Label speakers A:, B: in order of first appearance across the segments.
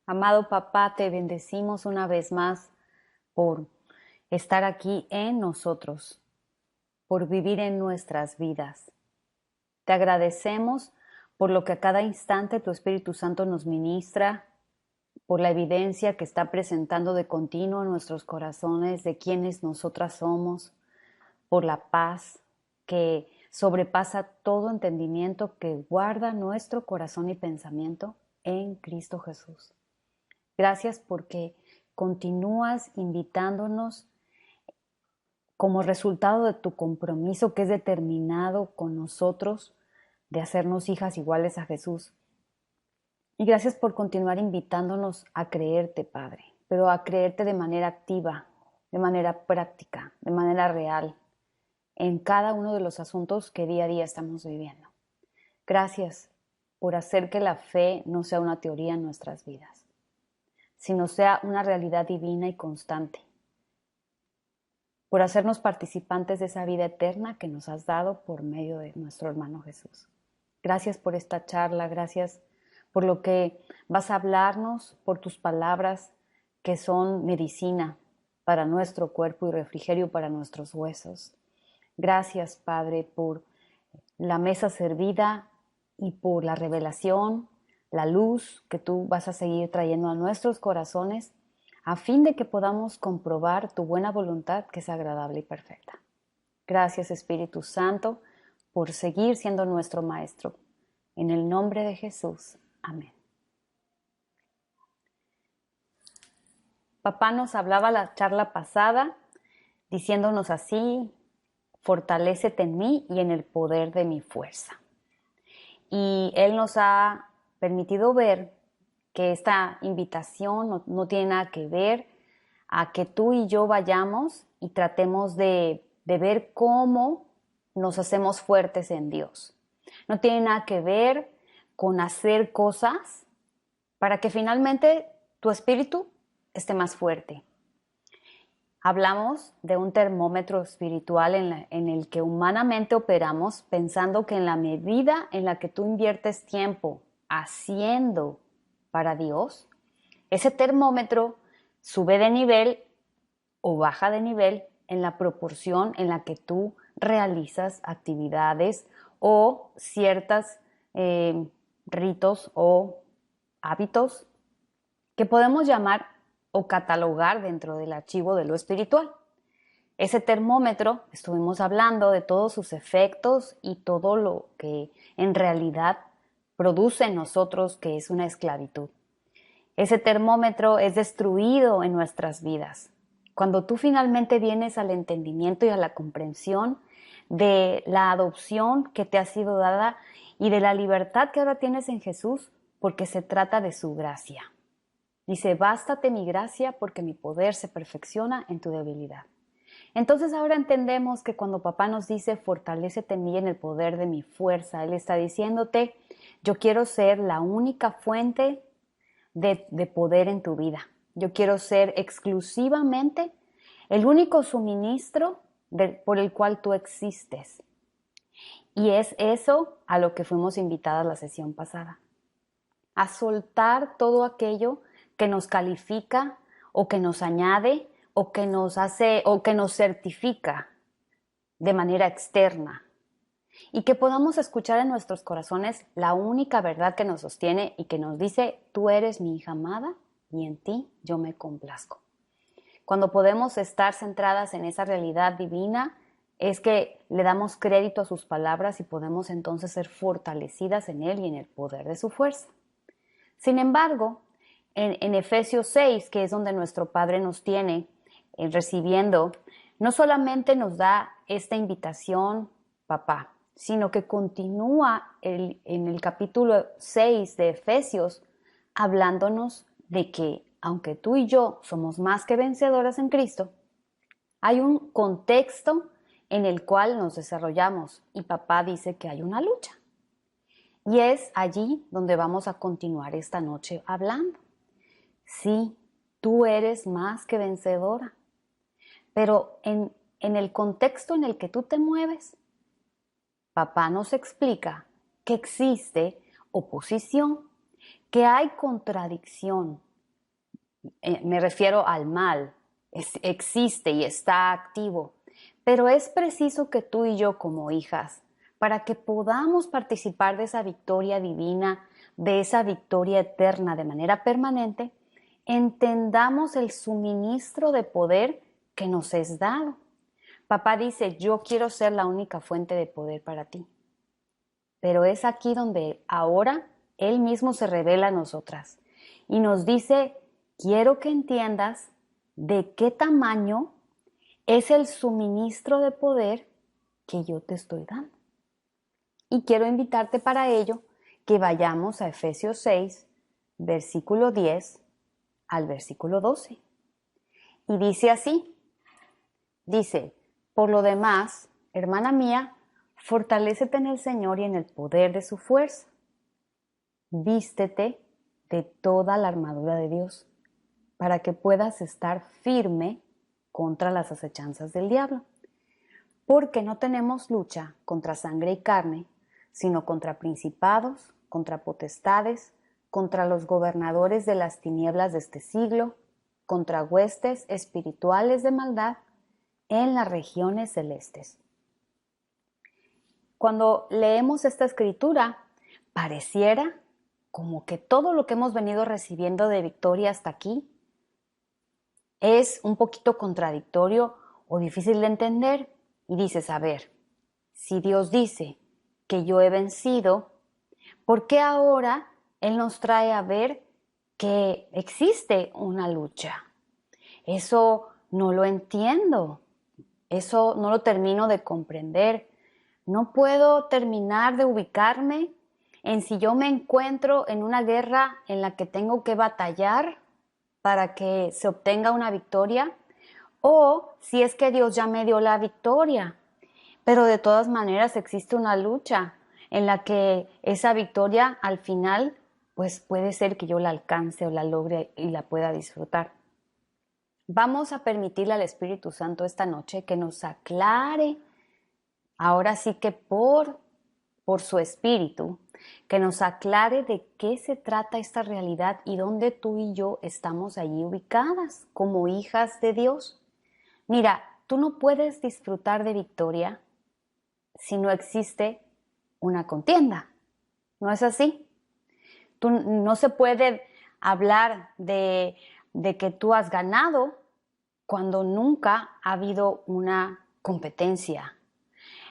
A: Amado papá, te bendecimos una vez más por estar aquí en nosotros, por vivir en nuestras vidas. Te agradecemos por lo que a cada instante tu Espíritu Santo nos ministra, por la evidencia que está presentando de continuo en nuestros corazones de quiénes nosotras somos, por la paz que sobrepasa todo entendimiento que guarda nuestro corazón y pensamiento en Cristo Jesús. Gracias porque continúas invitándonos como resultado de tu compromiso que es determinado con nosotros de hacernos hijas iguales a Jesús. Y gracias por continuar invitándonos a creerte, Padre, pero a creerte de manera activa, de manera práctica, de manera real, en cada uno de los asuntos que día a día estamos viviendo. Gracias por hacer que la fe no sea una teoría en nuestras vidas, sino sea una realidad divina y constante, por hacernos participantes de esa vida eterna que nos has dado por medio de nuestro hermano Jesús. Gracias por esta charla, gracias por lo que vas a hablarnos, por tus palabras que son medicina para nuestro cuerpo y refrigerio para nuestros huesos. Gracias, Padre, por la mesa servida y por la revelación, la luz que tú vas a seguir trayendo a nuestros corazones a fin de que podamos comprobar tu buena voluntad que es agradable y perfecta. Gracias, Espíritu Santo, por seguir siendo nuestro Maestro. En el nombre de Jesús. Amén. Papá nos hablaba la charla pasada diciéndonos así: fortalécete en mí y en el poder de mi fuerza. Y Él nos ha permitido ver que esta invitación no tiene nada que ver a que tú y yo vayamos y tratemos de ver cómo nos hacemos fuertes en Dios. No tiene nada que ver con hacer cosas para que finalmente tu espíritu esté más fuerte. Hablamos de un termómetro espiritual en el que humanamente operamos pensando que en la medida en la que tú inviertes tiempo haciendo para Dios, ese termómetro sube de nivel o baja de nivel en la proporción en la que tú realizas actividades o ciertos ritos o hábitos que podemos llamar o catalogar dentro del archivo de lo espiritual. Ese termómetro, estuvimos hablando de todos sus efectos y todo lo que en realidad produce en nosotros, que es una esclavitud. Ese termómetro es destruido en nuestras vidas. Cuando tú finalmente vienes al entendimiento y a la comprensión de la adopción que te ha sido dada y de la libertad que ahora tienes en Jesús, porque se trata de su gracia. Dice, bástate mi gracia porque mi poder se perfecciona en tu debilidad. Entonces ahora entendemos que cuando papá nos dice, fortalécete en mí en el poder de mi fuerza, Él está diciéndote, yo quiero ser la única fuente de poder en tu vida. Yo quiero ser exclusivamente el único suministro por el cual tú existes. Y es eso a lo que fuimos invitadas la sesión pasada. A soltar todo aquello que nos califica o que nos añade o que nos hace o que nos certifica de manera externa y que podamos escuchar en nuestros corazones la única verdad que nos sostiene y que nos dice, tú eres mi hija amada y en ti yo me complazco. Cuando podemos estar centradas en esa realidad divina, es que le damos crédito a sus palabras y podemos entonces ser fortalecidas en Él y en el poder de su fuerza. Sin embargo, en Efesios 6, que es donde nuestro Padre nos tiene recibiendo, no solamente nos da esta invitación, papá, sino que continúa en el capítulo 6 de Efesios hablándonos de que aunque tú y yo somos más que vencedoras en Cristo, hay un contexto en el cual nos desarrollamos y papá dice que hay una lucha. Y es allí donde vamos a continuar esta noche hablando. Sí, tú eres más que vencedora, pero en el contexto en el que tú te mueves, papá nos explica que existe oposición, que hay contradicción, me refiero al mal, existe y está activo. Pero es preciso que tú y yo como hijas, para que podamos participar de esa victoria divina, de esa victoria eterna de manera permanente, entendamos el suministro de poder que nos es dado. Papá dice, yo quiero ser la única fuente de poder para ti. Pero es aquí donde ahora Él mismo se revela a nosotras y nos dice, quiero que entiendas de qué tamaño es el suministro de poder que yo te estoy dando. Y quiero invitarte para ello que vayamos a Efesios 6, versículo 10 al versículo 12. Y dice así, dice, por lo demás, hermana mía, fortalécete en el Señor y en el poder de su fuerza. Vístete de toda la armadura de Dios, para que puedas estar firme contra las acechanzas del diablo. Porque no tenemos lucha contra sangre y carne, sino contra principados, contra potestades, contra los gobernadores de las tinieblas de este siglo, contra huestes espirituales de maldad en las regiones celestes. Cuando leemos esta escritura, pareciera como que todo lo que hemos venido recibiendo de victoria hasta aquí es un poquito contradictorio o difícil de entender. Y dices, a ver, si Dios dice que yo he vencido, ¿por qué ahora Él nos trae a ver que existe una lucha? Eso no lo entiendo, eso no lo termino de comprender. No puedo terminar de ubicarme en si yo me encuentro en una guerra en la que tengo que batallar para que se obtenga una victoria, o si es que Dios ya me dio la victoria. Pero de todas maneras existe una lucha en la que esa victoria al final pues puede ser que yo la alcance o la logre y la pueda disfrutar. Vamos a permitirle al Espíritu Santo esta noche que nos aclare, ahora sí que por su Espíritu, que nos aclare de qué se trata esta realidad y dónde tú y yo estamos allí ubicadas como hijas de Dios. Mira, tú no puedes disfrutar de victoria si no existe una contienda. ¿No es así? No se puede hablar de que tú has ganado cuando nunca ha habido una competencia.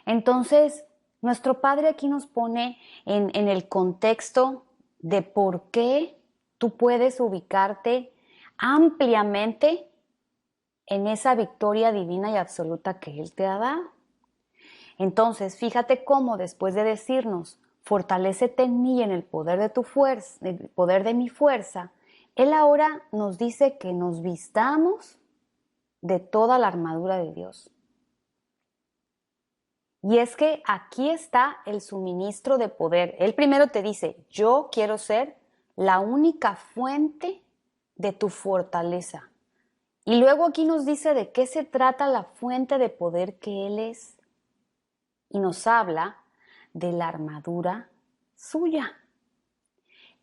A: Entonces, nuestro Padre aquí nos pone en el contexto de por qué tú puedes ubicarte ampliamente en esa victoria divina y absoluta que Él te ha dado. Entonces, fíjate cómo después de decirnos, fortalécete en mí, en el poder de tu fuerza, el poder de mi fuerza, Él ahora nos dice que nos vistamos de toda la armadura de Dios. Y es que aquí está el suministro de poder. Él primero te dice, yo quiero ser la única fuente de tu fortaleza. Y luego aquí nos dice de qué se trata la fuente de poder que Él es. Y nos habla de la armadura suya.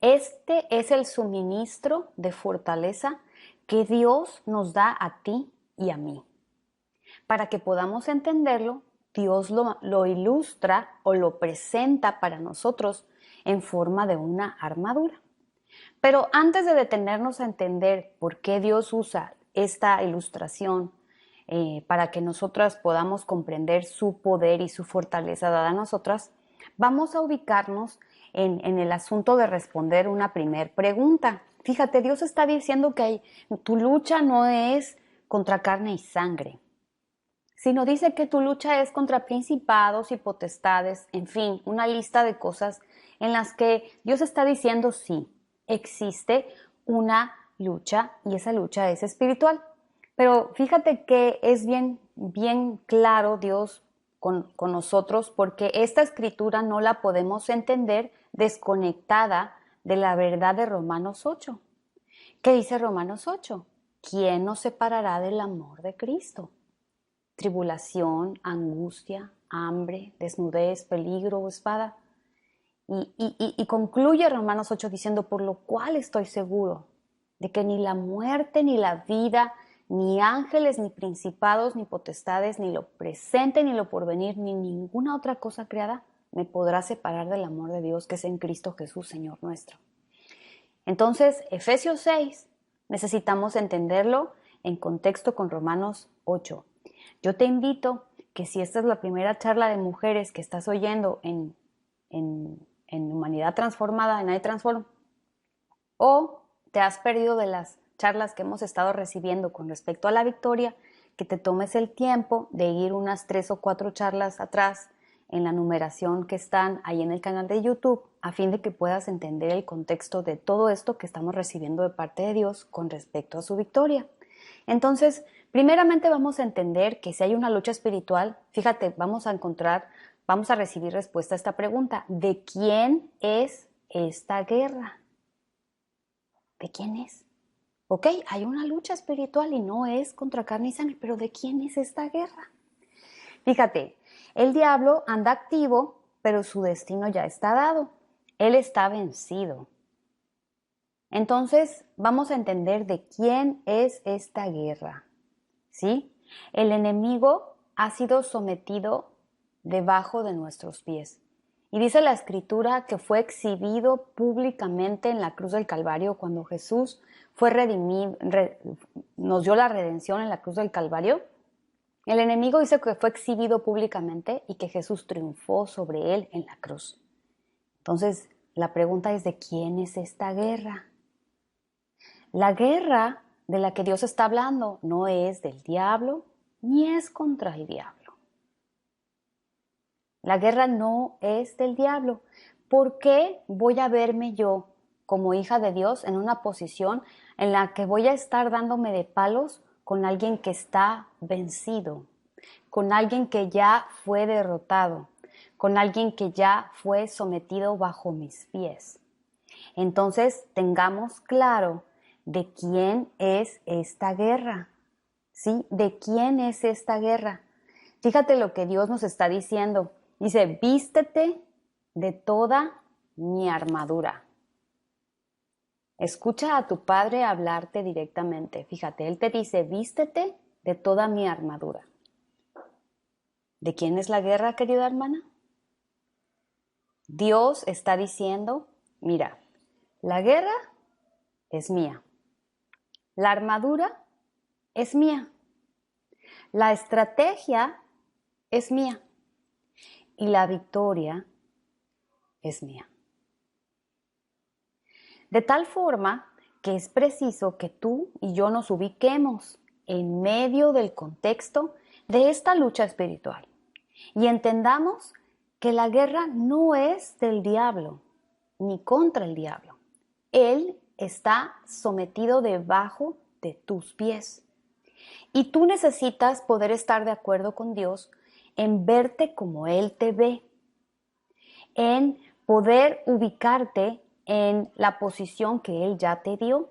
A: Este es el suministro de fortaleza que Dios nos da a ti y a mí. Para que podamos entenderlo, Dios lo ilustra o lo presenta para nosotros en forma de una armadura. Pero antes de detenernos a entender por qué Dios usa esta ilustración para que nosotras podamos comprender su poder y su fortaleza dada a nosotras, vamos a ubicarnos en el asunto de responder una primer pregunta. Fíjate, Dios está diciendo que tu lucha no es contra carne y sangre, sino dice que tu lucha es contra principados y potestades, en fin, una lista de cosas en las que Dios está diciendo sí, existe una lucha y esa lucha es espiritual. Pero fíjate que es bien claro Dios con nosotros porque esta escritura no la podemos entender desconectada de la verdad de Romanos 8. ¿Qué dice Romanos 8? ¿Quién nos separará del amor de Cristo? Tribulación, angustia, hambre, desnudez, peligro o espada. Y concluye Romanos 8 diciendo, por lo cual estoy seguro de que ni la muerte, ni la vida, ni ángeles, ni principados, ni potestades, ni lo presente, ni lo porvenir, ni ninguna otra cosa creada me podrá separar del amor de Dios que es en Cristo Jesús, Señor nuestro. Entonces, Efesios 6, necesitamos entenderlo en contexto con Romanos 8. Yo te invito que si esta es la primera charla de mujeres que estás oyendo en Humanidad Transformada, en iTransform, o te has perdido de las charlas que hemos estado recibiendo con respecto a la victoria, que te tomes el tiempo de ir unas 3 o 4 charlas atrás en la numeración que están ahí en el canal de YouTube, a fin de que puedas entender el contexto de todo esto que estamos recibiendo de parte de Dios con respecto a su victoria. Entonces, primeramente vamos a entender que si hay una lucha espiritual, fíjate, vamos a recibir respuesta a esta pregunta: ¿de quién es esta guerra? ¿De quién es? Ok, hay una lucha espiritual y no es contra carne y sangre, pero ¿de quién es esta guerra? Fíjate, el diablo anda activo, pero su destino ya está dado. Él está vencido. Entonces, vamos a entender de quién es esta guerra. ¿Sí? El enemigo ha sido sometido debajo de nuestros pies. Y dice la Escritura que fue exhibido públicamente en la cruz del Calvario cuando Jesús fue redimido, nos dio la redención en la cruz del Calvario. El enemigo dice que fue exhibido públicamente y que Jesús triunfó sobre él en la cruz. Entonces, la pregunta es: ¿de quién es esta guerra? La guerra de la que Dios está hablando no es del diablo ni es contra el diablo. La guerra no es del diablo. ¿Por qué voy a verme yo como hija de Dios en una posición en la que voy a estar dándome de palos con alguien que está vencido, con alguien que ya fue derrotado, con alguien que ya fue sometido bajo mis pies? Entonces, tengamos claro de quién es esta guerra. ¿Sí? ¿De quién es esta guerra? Fíjate lo que Dios nos está diciendo. Dice: vístete de toda mi armadura. Escucha a tu padre hablarte directamente. Fíjate, él te dice: vístete de toda mi armadura. ¿De quién es la guerra, querida hermana? Dios está diciendo: mira, la guerra es mía. La armadura es mía. La estrategia es mía. Y la victoria es mía. De tal forma que es preciso que tú y yo nos ubiquemos en medio del contexto de esta lucha espiritual y entendamos que la guerra no es del diablo ni contra el diablo. Él está sometido debajo de tus pies. Y tú necesitas poder estar de acuerdo con Dios en verte como Él te ve, en poder ubicarte en la posición que Él ya te dio.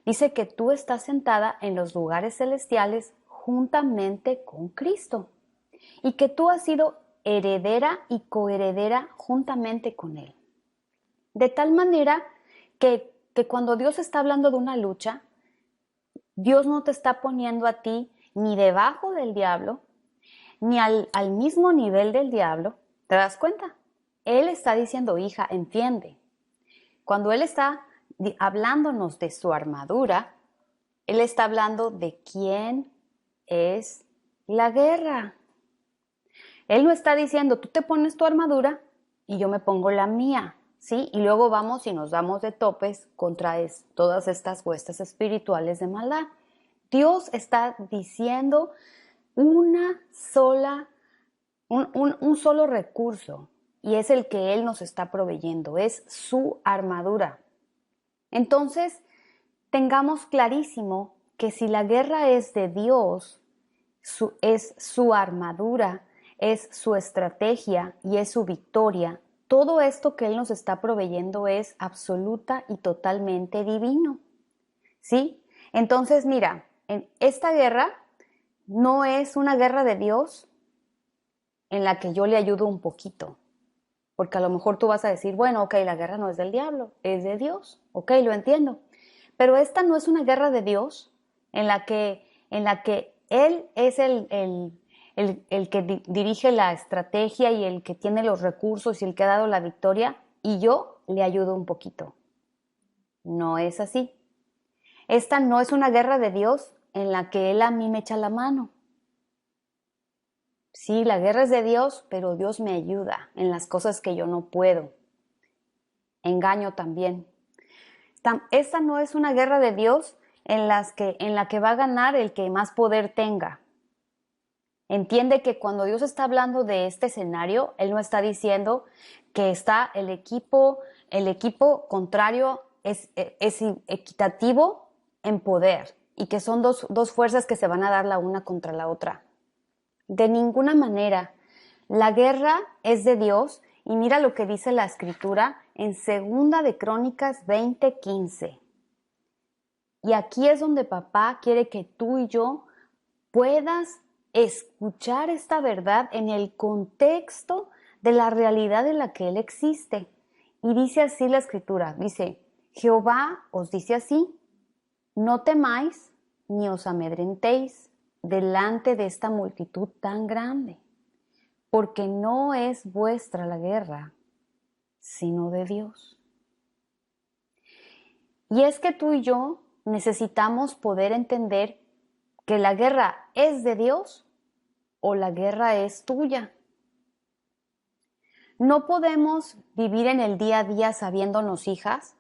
A: Dice que tú estás sentada en los lugares celestiales juntamente con Cristo y que tú has sido heredera y coheredera juntamente con Él. De tal manera que cuando Dios está hablando de una lucha, Dios no te está poniendo a ti ni debajo del diablo, ni al mismo nivel del diablo. ¿Te das cuenta? Él está diciendo: hija, entiende. Cuando Él está hablándonos de su armadura, Él está hablando de quién es la guerra. Él no está diciendo: tú te pones tu armadura y yo me pongo la mía, ¿sí? Y luego vamos y nos damos de topes contra todas estas huestes espirituales de maldad. Dios está diciendo un solo recurso, y es el que Él nos está proveyendo, es su armadura. Entonces, tengamos clarísimo que si la guerra es de Dios, es su armadura, es su estrategia y es su victoria, todo esto que Él nos está proveyendo es absoluta y totalmente divino. ¿Sí? Entonces, mira, en esta guerra no es una guerra de Dios en la que yo le ayudo un poquito. Porque a lo mejor tú vas a decir: bueno, ok, la guerra no es del diablo, es de Dios. Ok, lo entiendo. Pero esta no es una guerra de Dios en la que Él es el que dirige la estrategia y el que tiene los recursos y el que ha dado la victoria y yo le ayudo un poquito. No es así. Esta no es una guerra de Dios en la que Él a mí me echa la mano. Sí, la guerra es de Dios, pero Dios me ayuda en las cosas que yo no puedo. Engaño también. Esta no es una guerra de Dios en la que va a ganar el que más poder tenga. Entiende que cuando Dios está hablando de este escenario, Él no está diciendo que está el equipo contrario es equitativo en poder y que son dos fuerzas que se van a dar la una contra la otra. De ninguna manera. La guerra es de Dios y mira lo que dice la Escritura en 2 de Crónicas 20:15. Y aquí es donde papá quiere que tú y yo puedas escuchar esta verdad en el contexto de la realidad en la que Él existe. Y dice así la Escritura, dice, Jehová os dice así, no temáis ni os amedrentéis delante de esta multitud tan grande, porque no es vuestra la guerra, sino de Dios. Y es que tú y yo necesitamos poder entender que la guerra es de Dios o la guerra es tuya. No podemos vivir en el día a día sabiéndonos hijas,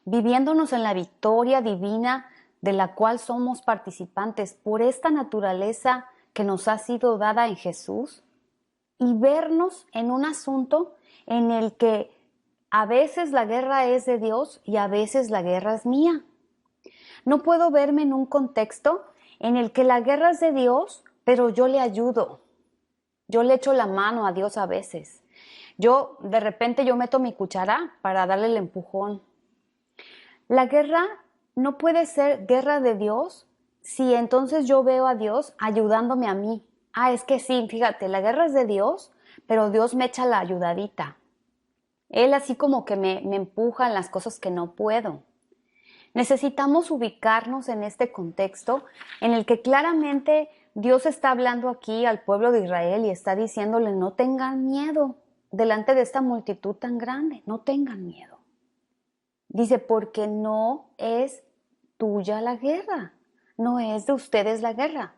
A: viviéndonos en la victoria divina de la cual somos participantes por esta naturaleza que nos ha sido dada en Jesús y vernos en un asunto en el que a veces la guerra es de Dios y a veces la guerra es mía. No puedo verme en un contexto en el que la guerra es de Dios, pero yo le ayudo. Yo le echo la mano a Dios a veces. De repente yo meto mi cuchara para darle el empujón. La guerra no puede ser guerra de Dios si entonces yo veo a Dios ayudándome a mí. Es que sí, fíjate, la guerra es de Dios, pero Dios me echa la ayudadita. Él así como que me empuja en las cosas que no puedo. Necesitamos ubicarnos en este contexto en el que claramente Dios está hablando aquí al pueblo de Israel y está diciéndole no tengan miedo delante de esta multitud tan grande, no tengan miedo. Dice, porque no es tuya la guerra, no es de ustedes la guerra,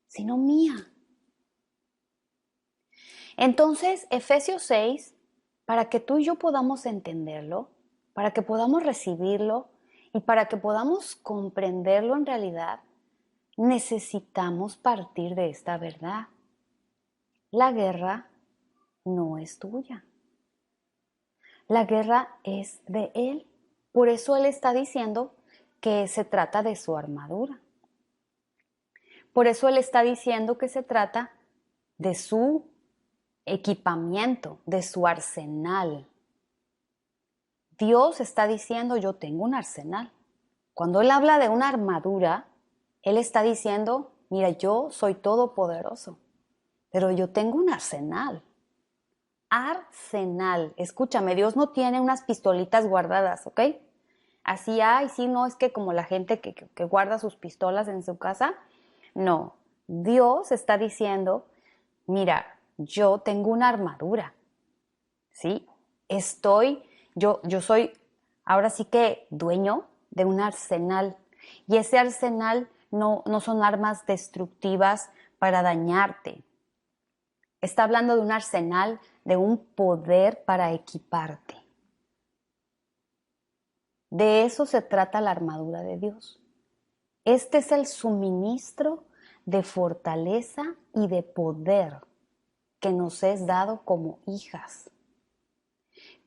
A: sino mía. Entonces, Efesios 6, para que tú y yo podamos entenderlo, para que podamos recibirlo y para que podamos comprenderlo en realidad, necesitamos partir de esta verdad. La guerra no es tuya. La guerra es de Él. Por eso Él está diciendo que se trata de su armadura. Por eso Él está diciendo que se trata de su equipamiento, de su arsenal. Dios está diciendo, yo tengo un arsenal. Cuando Él habla de una armadura, Él está diciendo, mira, yo soy todopoderoso, pero yo tengo un arsenal. Arsenal. Escúchame, Dios no tiene unas pistolitas guardadas, ¿ok? Así, sí, no es que como la gente que guarda sus pistolas en su casa. No, Dios está diciendo, mira, yo tengo una armadura, ¿sí? Yo soy ahora sí que dueño de un arsenal. Y ese arsenal no son armas destructivas para dañarte. Está hablando de un arsenal, de un poder para equiparte. De eso se trata la armadura de Dios. Este es el suministro de fortaleza y de poder que nos es dado como hijas,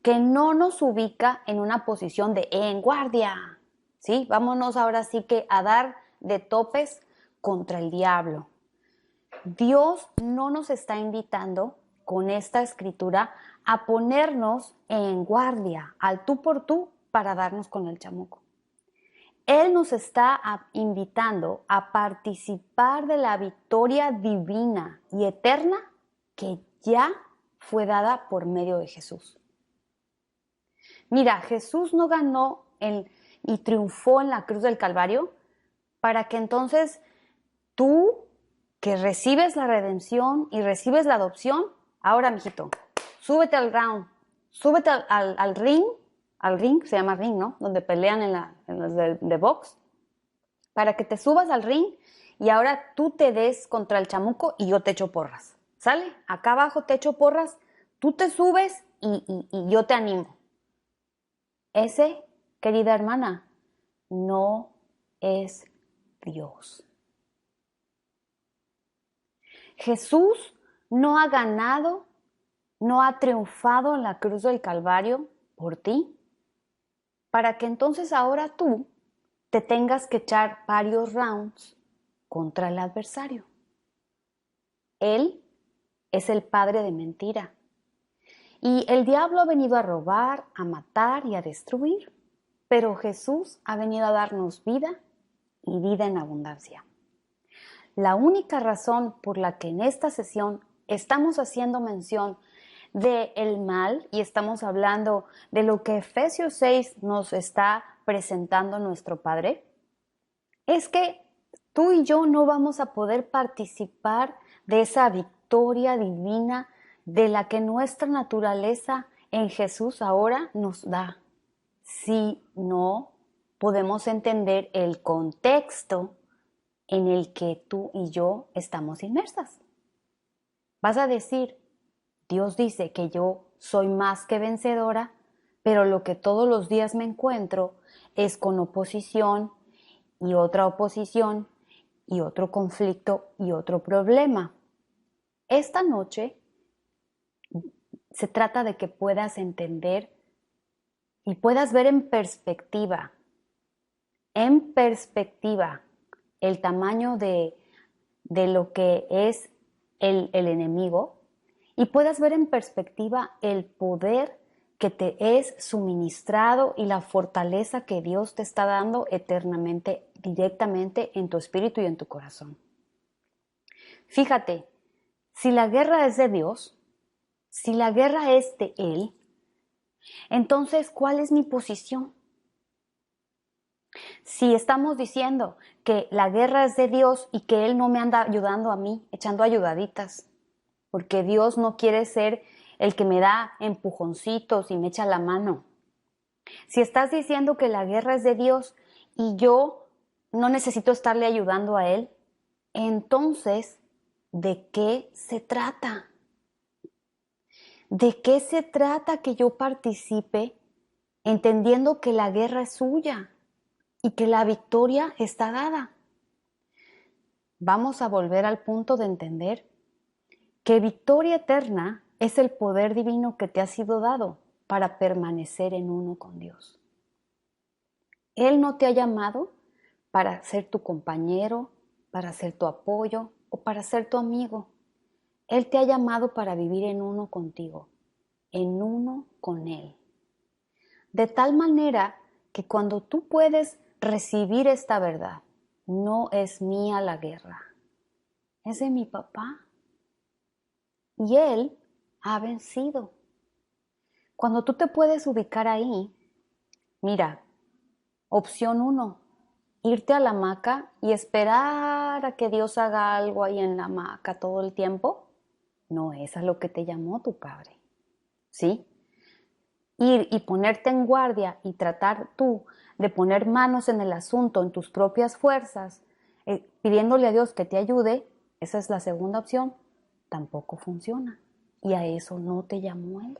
A: que no nos ubica en una posición de en guardia, ¿sí? Vámonos ahora sí que a dar de topes contra el diablo. Dios no nos está invitando con esta escritura a ponernos en guardia, al tú por tú, para darnos con el chamuco. Él nos está invitando a participar de la victoria divina y eterna que ya fue dada por medio de Jesús. Mira, Jesús no ganó y triunfó en la cruz del Calvario, para que entonces tú, que recibes la redención y recibes la adopción, ahora, mijito, súbete al round, súbete al ring, se llama ring, ¿no? Donde pelean en los de box, para que te subas al ring y ahora tú te des contra el chamuco y yo te echo porras. ¿Sale? Acá abajo te echo porras, tú te subes y yo te animo. Ese, querida hermana, no es Dios. Jesús no ha ganado, no ha triunfado en la cruz del Calvario por ti, para que entonces ahora tú te tengas que echar varios rounds contra el adversario. Él es el padre de mentira. Y el diablo ha venido a robar, a matar y a destruir, pero Jesús ha venido a darnos vida y vida en abundancia. La única razón por la que en esta sesión estamos haciendo mención del mal y estamos hablando de lo que Efesios 6 nos está presentando nuestro Padre, es que tú y yo no vamos a poder participar de esa victoria divina de la que nuestra naturaleza en Jesús ahora nos da, si no podemos entender el contexto en el que tú y yo estamos inmersas. Vas a decir, Dios dice que yo soy más que vencedora, pero lo que todos los días me encuentro es con oposición y otra oposición y otro conflicto y otro problema. Esta noche se trata de que puedas entender y puedas ver en perspectiva el tamaño de lo que es el enemigo y puedas ver en perspectiva el poder que te es suministrado y la fortaleza que Dios te está dando eternamente, directamente en tu espíritu y en tu corazón. Fíjate, si la guerra es de Dios, si la guerra es de Él, entonces, ¿cuál es mi posición? Si estamos diciendo que la guerra es de Dios y que Él no me anda ayudando a mí, echando ayudaditas, porque Dios no quiere ser el que me da empujoncitos y me echa la mano. Si estás diciendo que la guerra es de Dios y yo no necesito estarle ayudando a Él, entonces, ¿de qué se trata? ¿De qué se trata que yo participe entendiendo que la guerra es suya y que la victoria está dada? Vamos a volver al punto de entender que victoria eterna es el poder divino que te ha sido dado para permanecer en uno con Dios. Él no te ha llamado para ser tu compañero, para ser tu apoyo o para ser tu amigo. Él te ha llamado para vivir en uno contigo, en uno con Él. De tal manera que cuando tú puedes recibir esta verdad, no es mía la guerra, es de mi papá. Y Él ha vencido. Cuando tú te puedes ubicar ahí, mira, opción 1, irte a la hamaca y esperar a que Dios haga algo ahí en la hamaca todo el tiempo, no es a lo que te llamó tu Padre, ¿sí? Ir y ponerte en guardia y tratar tú de poner manos en el asunto en tus propias fuerzas, pidiéndole a Dios que te ayude, esa es la segunda opción, tampoco funciona. Y a eso no te llamó Él.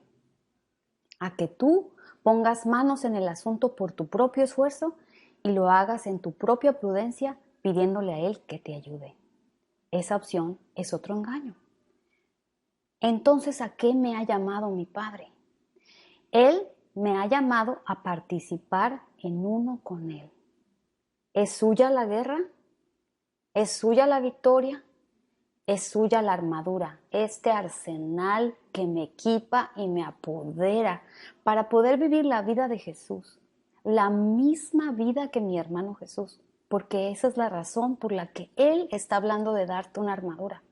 A: A que tú pongas manos en el asunto por tu propio esfuerzo y lo hagas en tu propia prudencia pidiéndole a Él que te ayude. Esa opción es otro engaño. Entonces, ¿a qué me ha llamado mi Padre? Él me ha llamado a participar en uno con Él. ¿Es suya la guerra? ¿Es suya la victoria? Es suya la armadura, este arsenal que me equipa y me apodera para poder vivir la vida de Jesús, la misma vida que mi hermano Jesús, porque esa es la razón por la que Él está hablando de darte una armadura.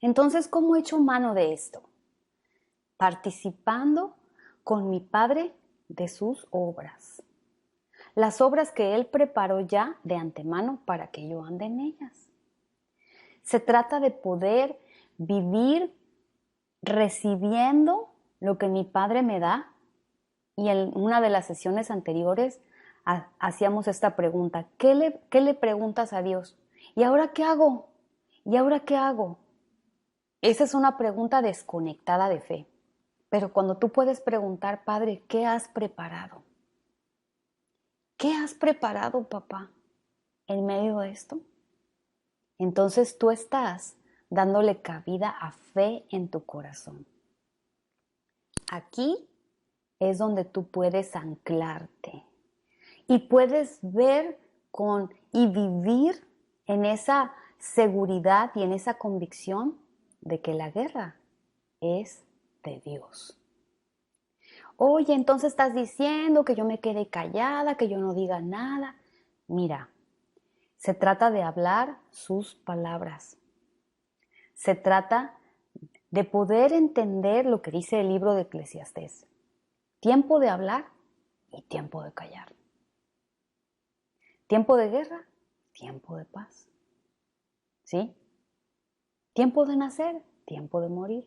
A: Entonces, ¿cómo he hecho mano de esto? Participando con mi Padre de sus obras. las obras que Él preparó ya de antemano para que yo ande en ellas. Se trata de poder vivir recibiendo lo que mi Padre me da. Y en una de las sesiones anteriores hacíamos esta pregunta: ¿qué le preguntas a Dios? ¿Y ahora qué hago? ¿Y ahora qué hago? Esa es una pregunta desconectada de fe. Pero cuando tú puedes preguntar: Padre, ¿qué has preparado? ¿Qué has preparado, papá, en medio de esto? Entonces tú estás dándole cabida a fe en tu corazón. Aquí es donde tú puedes anclarte y puedes ver y vivir en esa seguridad y en esa convicción de que la guerra es de Dios. Oye, entonces estás diciendo que yo me quede callada, que yo no diga nada. Mira, se trata de hablar sus palabras. Se trata de poder entender lo que dice el libro de Eclesiastés. Tiempo de hablar y tiempo de callar. Tiempo de guerra, tiempo de paz. ¿Sí? Tiempo de nacer, tiempo de morir.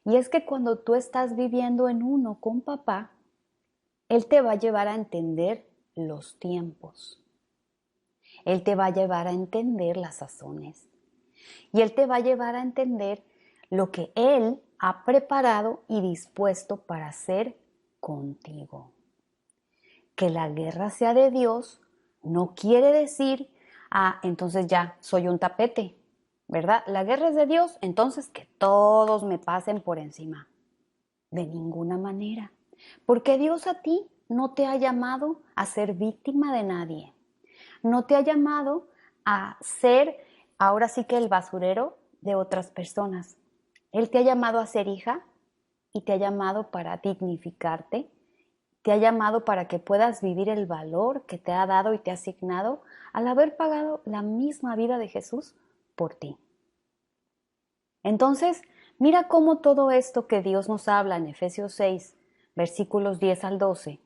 A: Y es que cuando tú estás viviendo en uno con papá, Él te va a llevar a entender los tiempos. Él te va a llevar a entender las sazones. Y Él te va a llevar a entender lo que Él ha preparado y dispuesto para hacer contigo. Que la guerra sea de Dios no quiere decir, entonces ya soy un tapete, ¿verdad? La guerra es de Dios, entonces que todos me pasen por encima. De ninguna manera. Porque Dios a ti no te ha llamado a ser víctima de nadie. No te ha llamado a ser, ahora sí que el basurero de otras personas. Él te ha llamado a ser hija y te ha llamado para dignificarte. Te ha llamado para que puedas vivir el valor que te ha dado y te ha asignado al haber pagado la misma vida de Jesús por ti. Entonces, mira cómo todo esto que Dios nos habla en Efesios 6, versículos 10 al 12,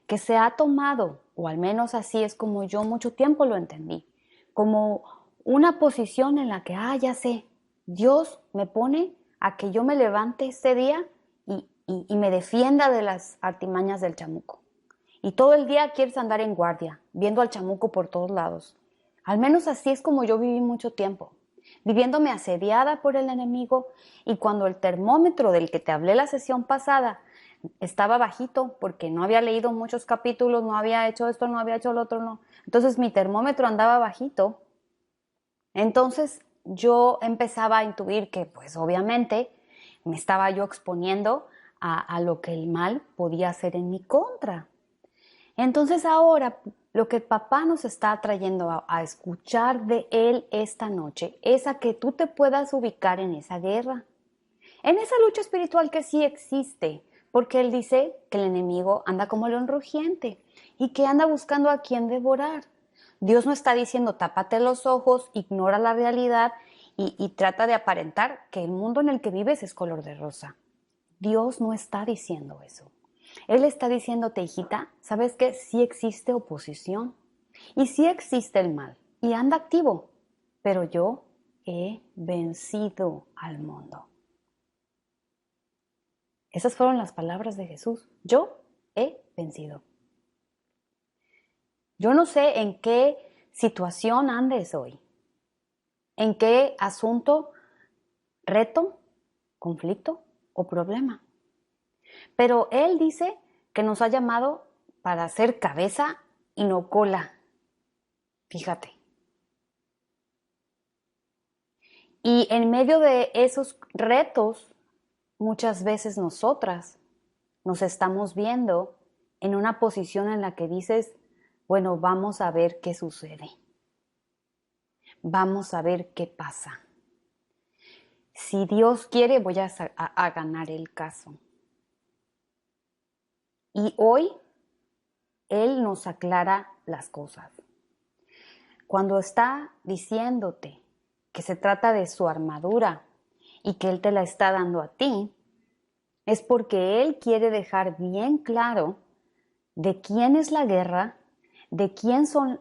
A: que se ha tomado, o al menos así es como yo mucho tiempo lo entendí, como una posición en la que, ya sé, Dios me pone a que yo me levante este día y me defienda de las artimañas del chamuco. Y todo el día quieres andar en guardia, viendo al chamuco por todos lados. Al menos así es como yo viví mucho tiempo, viviéndome asediada por el enemigo, y cuando el termómetro del que te hablé la sesión pasada estaba bajito porque no había leído muchos capítulos, no había hecho esto, no había hecho lo otro, no. Entonces mi termómetro andaba bajito. Entonces yo empezaba a intuir que pues obviamente me estaba yo exponiendo a lo que el mal podía hacer en mi contra. Entonces ahora lo que papá nos está trayendo a escuchar de él esta noche es a que tú te puedas ubicar en esa guerra, en esa lucha espiritual que sí existe, porque él dice que el enemigo anda como león rugiente y que anda buscando a quien devorar. Dios no está diciendo tápate los ojos, ignora la realidad y trata de aparentar que el mundo en el que vives es color de rosa. Dios no está diciendo eso. Él está diciéndote, hijita, ¿sabes qué? Sí existe oposición y sí existe el mal y anda activo, pero yo he vencido al mundo. Esas fueron las palabras de Jesús. Yo he vencido. Yo no sé en qué situación andes hoy, en qué asunto, reto, conflicto o problema. Pero Él dice que nos ha llamado para ser cabeza y no cola. Fíjate. Y en medio de esos retos, muchas veces nosotras nos estamos viendo en una posición en la que dices, bueno, vamos a ver qué sucede. Vamos a ver qué pasa. Si Dios quiere, voy a ganar el caso. Y hoy Él nos aclara las cosas. Cuando está diciéndote que se trata de su armadura y que Él te la está dando a ti, es porque Él quiere dejar bien claro de quién es la guerra, de quién son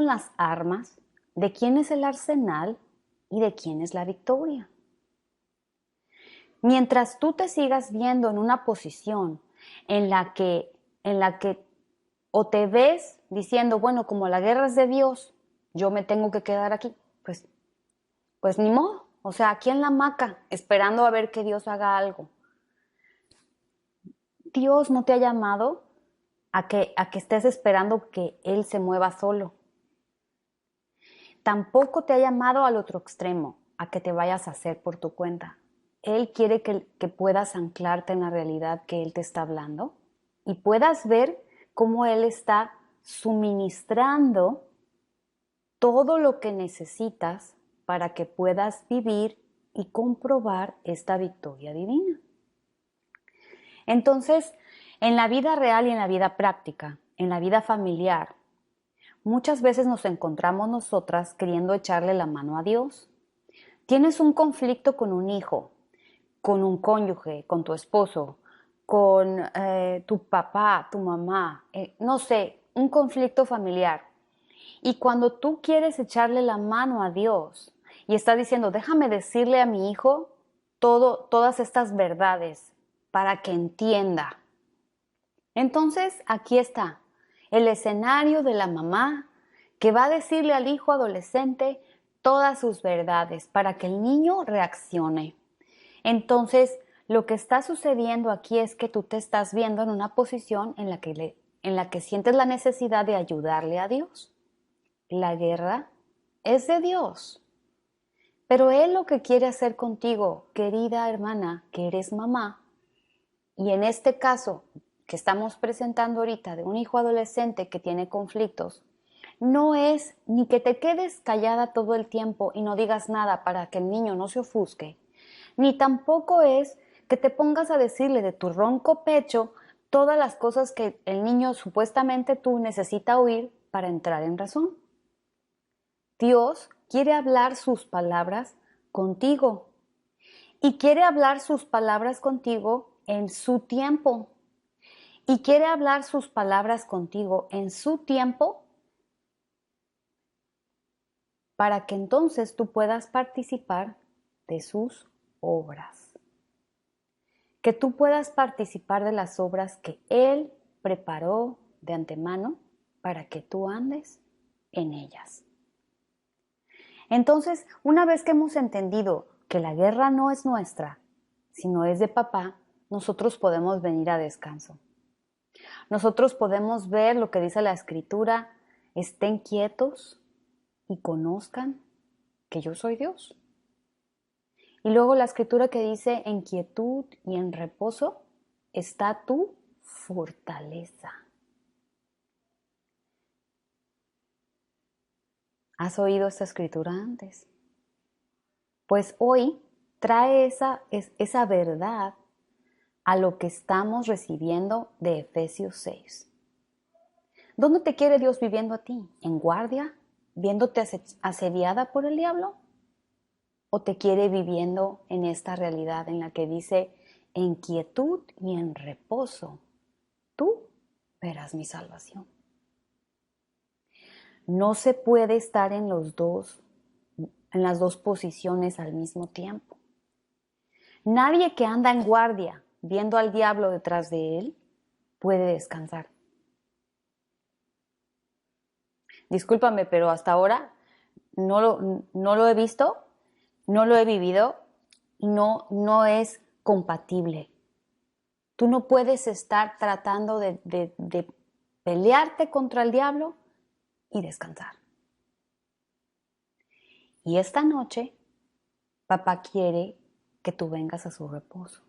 A: las armas, de quién es el arsenal y de quién es la victoria. Mientras tú te sigas viendo en una posición en la que o te ves diciendo, bueno, como la guerra es de Dios, yo me tengo que quedar aquí, pues ni modo, o sea, aquí en la hamaca, esperando a ver que Dios haga algo. Dios no te ha llamado a que estés esperando que Él se mueva solo. Tampoco te ha llamado al otro extremo, a que te vayas a hacer por tu cuenta. Él quiere que puedas anclarte en la realidad que Él te está hablando y puedas ver cómo Él está suministrando todo lo que necesitas para que puedas vivir y comprobar esta victoria divina. Entonces, en la vida real y en la vida práctica, en la vida familiar, muchas veces nos encontramos nosotras queriendo echarle la mano a Dios. Tienes un conflicto con un hijo, con un cónyuge, con tu esposo, con tu papá, tu mamá, no sé, un conflicto familiar. Y cuando tú quieres echarle la mano a Dios y estás diciendo, déjame decirle a mi hijo todas estas verdades para que entienda. Entonces, aquí está el escenario de la mamá que va a decirle al hijo adolescente todas sus verdades para que el niño reaccione. Entonces, lo que está sucediendo aquí es que tú te estás viendo en una posición en la que sientes la necesidad de ayudarle a Dios. La guerra es de Dios. Pero Él lo que quiere hacer contigo, querida hermana, que eres mamá, y en este caso que estamos presentando ahorita de un hijo adolescente que tiene conflictos, no es ni que te quedes callada todo el tiempo y no digas nada para que el niño no se ofusque, ni tampoco es que te pongas a decirle de tu ronco pecho todas las cosas que el niño supuestamente tú necesita oír para entrar en razón. Dios quiere hablar sus palabras contigo y quiere hablar sus palabras contigo en su tiempo y quiere hablar sus palabras contigo en su tiempo para que entonces tú puedas participar de sus obras. Que tú puedas participar de las obras que Él preparó de antemano para que tú andes en ellas. Entonces, una vez que hemos entendido que la guerra no es nuestra, sino es de papá, nosotros podemos venir a descanso. Nosotros podemos ver lo que dice la Escritura, estén quietos y conozcan que yo soy Dios. Y luego la Escritura que dice, en quietud y en reposo está tu fortaleza. ¿Has oído esta Escritura antes? Pues hoy trae esa verdad a lo que estamos recibiendo de Efesios 6. ¿Dónde te quiere Dios viviendo a ti? ¿En guardia? ¿Viéndote asediada por el diablo? ¿O te quiere viviendo en esta realidad en la que dice, en quietud y en reposo, tú verás mi salvación? No se puede estar en las dos posiciones al mismo tiempo. Nadie que anda en guardia viendo al diablo detrás de él puede descansar. Discúlpame, pero hasta ahora no lo he visto, no lo he vivido y no es compatible. Tú no puedes estar tratando de pelearte contra el diablo y descansar. Y esta noche, papá quiere que tú vengas a su reposo.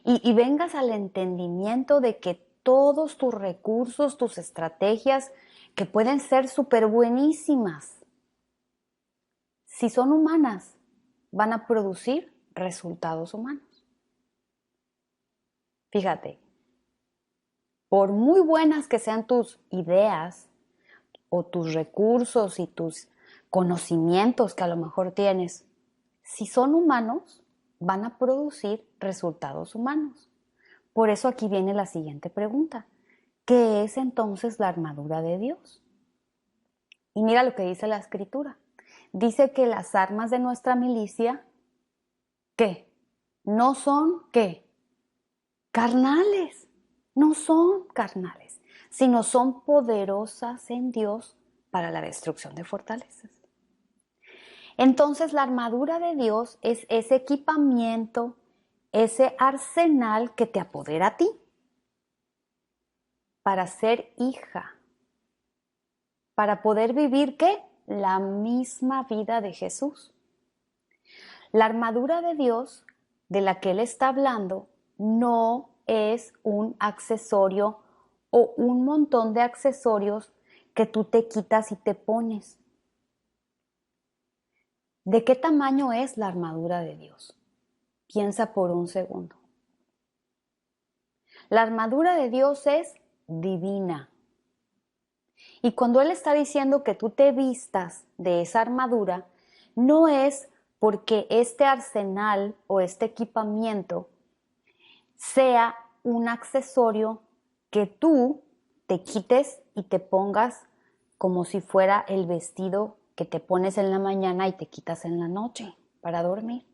A: Y vengas al entendimiento de que todos tus recursos, tus estrategias, que pueden ser súper buenísimas, si son humanas, van a producir resultados humanos. Fíjate, por muy buenas que sean tus ideas o tus recursos y tus conocimientos que a lo mejor tienes, si son humanos, van a producir resultados humanos. Por eso aquí viene la siguiente pregunta. ¿Qué es entonces la armadura de Dios? Y mira lo que dice la Escritura. Dice que las armas de nuestra milicia, ¿qué? No son, ¿qué? Carnales. No son carnales, sino son poderosas en Dios para la destrucción de fortalezas. Entonces la armadura de Dios es ese equipamiento, ese arsenal que te apodera a ti para ser hija, para poder vivir, ¿qué? La misma vida de Jesús. La armadura de Dios de la que Él está hablando no es un accesorio o un montón de accesorios que tú te quitas y te pones. ¿De qué tamaño es la armadura de Dios? Piensa por un segundo. La armadura de Dios es divina. Y cuando Él está diciendo que tú te vistas de esa armadura, no es porque este arsenal o este equipamiento sea un accesorio que tú te quites y te pongas como si fuera el vestido que te pones en la mañana y te quitas en la noche para dormir.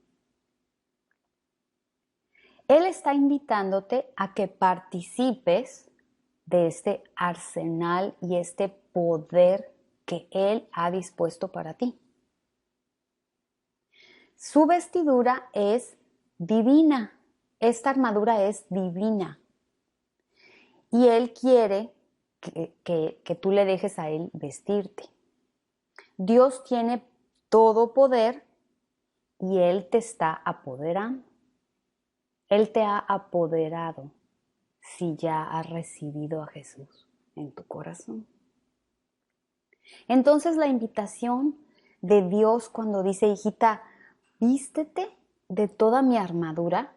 A: Él está invitándote a que participes de este arsenal y este poder que Él ha dispuesto para ti. Su vestidura es divina. Esta armadura es divina. Y Él quiere que tú le dejes a Él vestirte. Dios tiene todo poder y Él te está apoderando. Él te ha apoderado si ya has recibido a Jesús en tu corazón. Entonces la invitación de Dios cuando dice, hijita, vístete de toda mi armadura.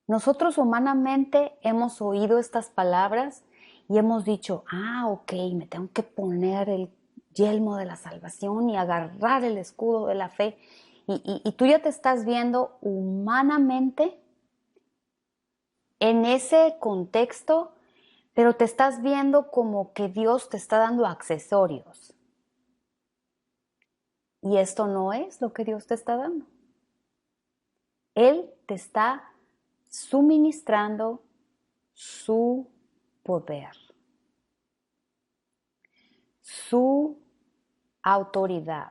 A: Nosotros humanamente hemos oído estas palabras y hemos dicho, ok, me tengo que poner el yelmo de la salvación y agarrar el escudo de la fe. Y tú ya te estás viendo humanamente en ese contexto, pero te estás viendo como que Dios te está dando accesorios. Y esto no es lo que Dios te está dando. Él te está suministrando su poder, su autoridad.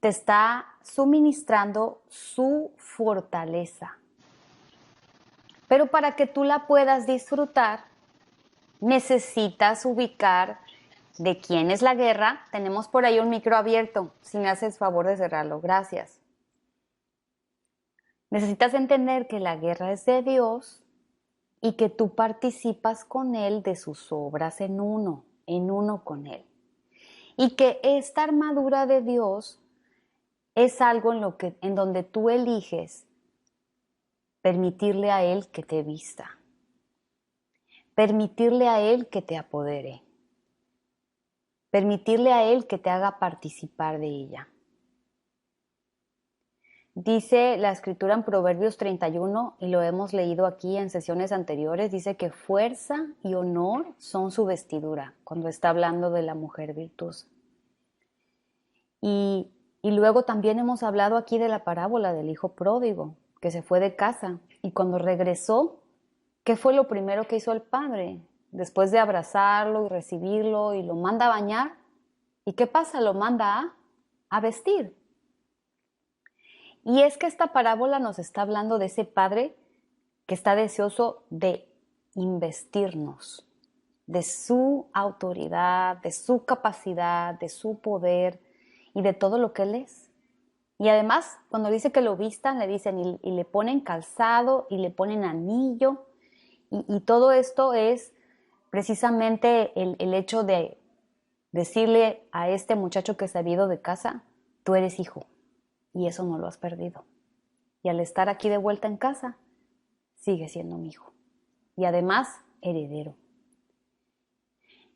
A: Te está suministrando su fortaleza. Pero para que tú la puedas disfrutar, necesitas ubicar de quién es la guerra. Tenemos por ahí un micro abierto, si me haces favor de cerrarlo, gracias. Necesitas entender que la guerra es de Dios y que tú participas con Él de sus obras en uno con Él. Y que esta armadura de Dios es algo en donde tú eliges permitirle a Él que te vista, permitirle a Él que te apodere, permitirle a Él que te haga participar de ella. Dice la escritura en Proverbios 31, y lo hemos leído aquí en sesiones anteriores, dice que fuerza y honor son su vestidura, cuando está hablando de la mujer virtuosa. Y luego también hemos hablado aquí de la parábola del hijo pródigo, que se fue de casa, y cuando regresó, ¿qué fue lo primero que hizo el padre? Después de abrazarlo y recibirlo, y lo manda a bañar, ¿y qué pasa? Lo manda a vestir. Y es que esta parábola nos está hablando de ese padre que está deseoso de investirnos, de su autoridad, de su capacidad, de su poder y de todo lo que Él es. Y además, cuando dice que lo vistan, le dicen y le ponen calzado y le ponen anillo. Y todo esto es precisamente el hecho de decirle a este muchacho que se ha ido de casa, tú eres hijo. Y eso no lo has perdido. Y al estar aquí de vuelta en casa, sigue siendo mi hijo. Y además, heredero.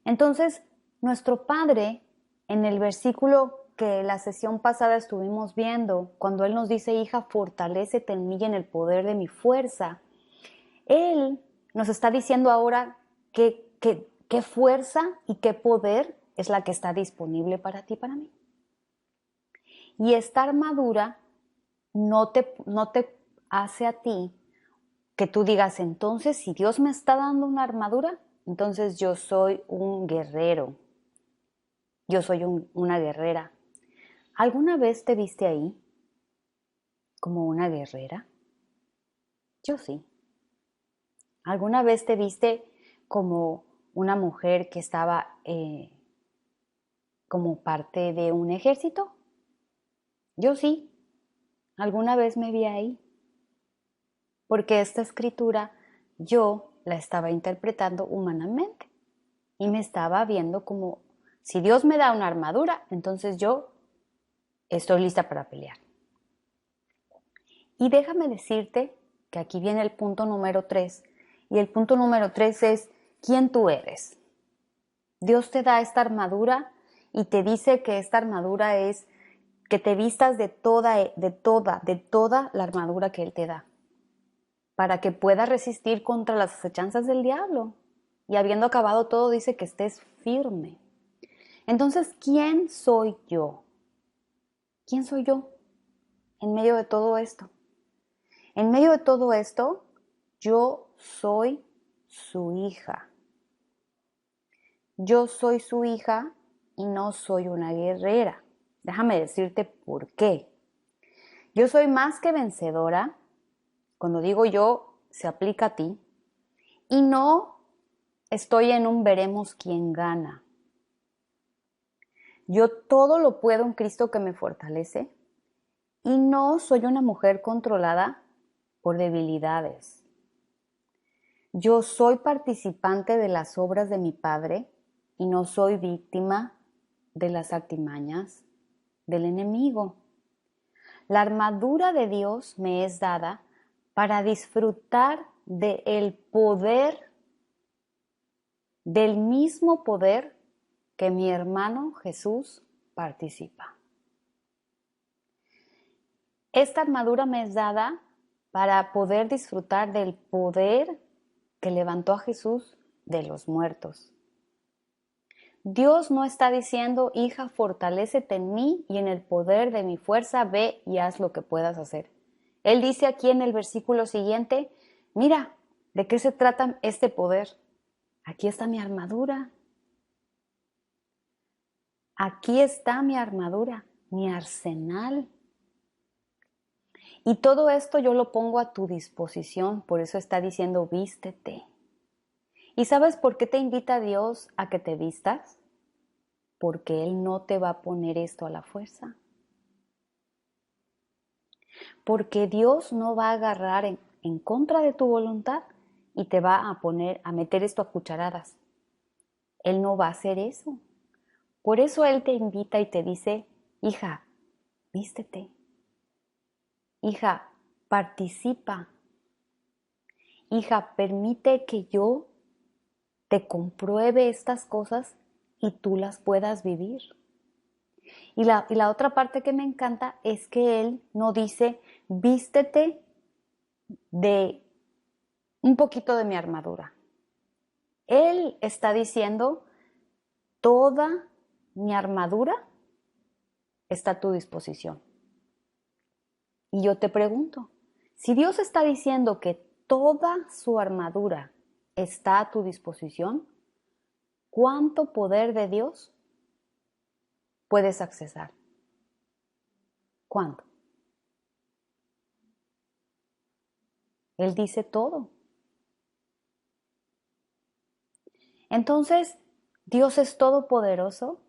A: Entonces, nuestro Padre, en el versículo que la sesión pasada estuvimos viendo, cuando Él nos dice, hija, fortalécete en mí y en el poder de mi fuerza, Él nos está diciendo ahora qué fuerza y qué poder es la que está disponible para ti y para mí. Y esta armadura no te hace a ti que tú digas, entonces, si Dios me está dando una armadura, entonces yo soy un guerrero, yo soy una guerrera. ¿Alguna vez te viste ahí como una guerrera? Yo sí. ¿Alguna vez te viste como una mujer que estaba como parte de un ejército? Yo sí. ¿Alguna vez me vi ahí? Porque esta escritura yo la estaba interpretando humanamente y me estaba viendo como, si Dios me da una armadura, entonces yo estoy lista para pelear. Y déjame decirte que aquí viene el punto número 3, y el punto número 3 es quién tú eres. Dios te da esta armadura y te dice que esta armadura es que te vistas de toda la armadura que Él te da, para que puedas resistir contra las acechanzas del diablo. Y habiendo acabado todo, dice que estés firme. Entonces, ¿quién soy yo? ¿Quién soy yo en medio de todo esto? En medio de todo esto, yo soy su hija. Yo soy su hija y no soy una guerrera. Déjame decirte por qué. Yo soy más que vencedora. Cuando digo yo, se aplica a ti. Y no estoy en un veremos quién gana. Yo todo lo puedo en Cristo que me fortalece. Y no soy una mujer controlada por debilidades. Yo soy participante de las obras de mi Padre y no soy víctima de las artimañas del enemigo. La armadura de Dios me es dada para disfrutar del poder, del mismo poder que mi hermano Jesús participa. Esta armadura me es dada para poder disfrutar del poder que levantó a Jesús de los muertos. Dios no está diciendo, hija, fortalécete en mí y en el poder de mi fuerza, ve y haz lo que puedas hacer. Él dice aquí en el versículo siguiente, mira, ¿de qué se trata este poder? Aquí está mi armadura. Aquí está mi armadura, mi arsenal. Y todo esto yo lo pongo a tu disposición, por eso está diciendo, vístete. ¿Y sabes por qué te invita Dios a que te vistas? Porque Él no te va a poner esto a la fuerza. Porque Dios no va a agarrar en contra de tu voluntad y te va a meter esto a cucharadas. Él no va a hacer eso. Por eso Él te invita y te dice, hija, vístete. Hija, participa. Hija, permite que yo te compruebe estas cosas y tú las puedas vivir. Y la otra parte que me encanta es que Él no dice, vístete de un poquito de mi armadura. Él está diciendo, toda mi armadura está a tu disposición. Y yo te pregunto, si Dios está diciendo que toda su armadura está a tu disposición, ¿cuánto poder de Dios puedes accesar? ¿Cuánto? Él dice todo. Entonces, Dios es todopoderoso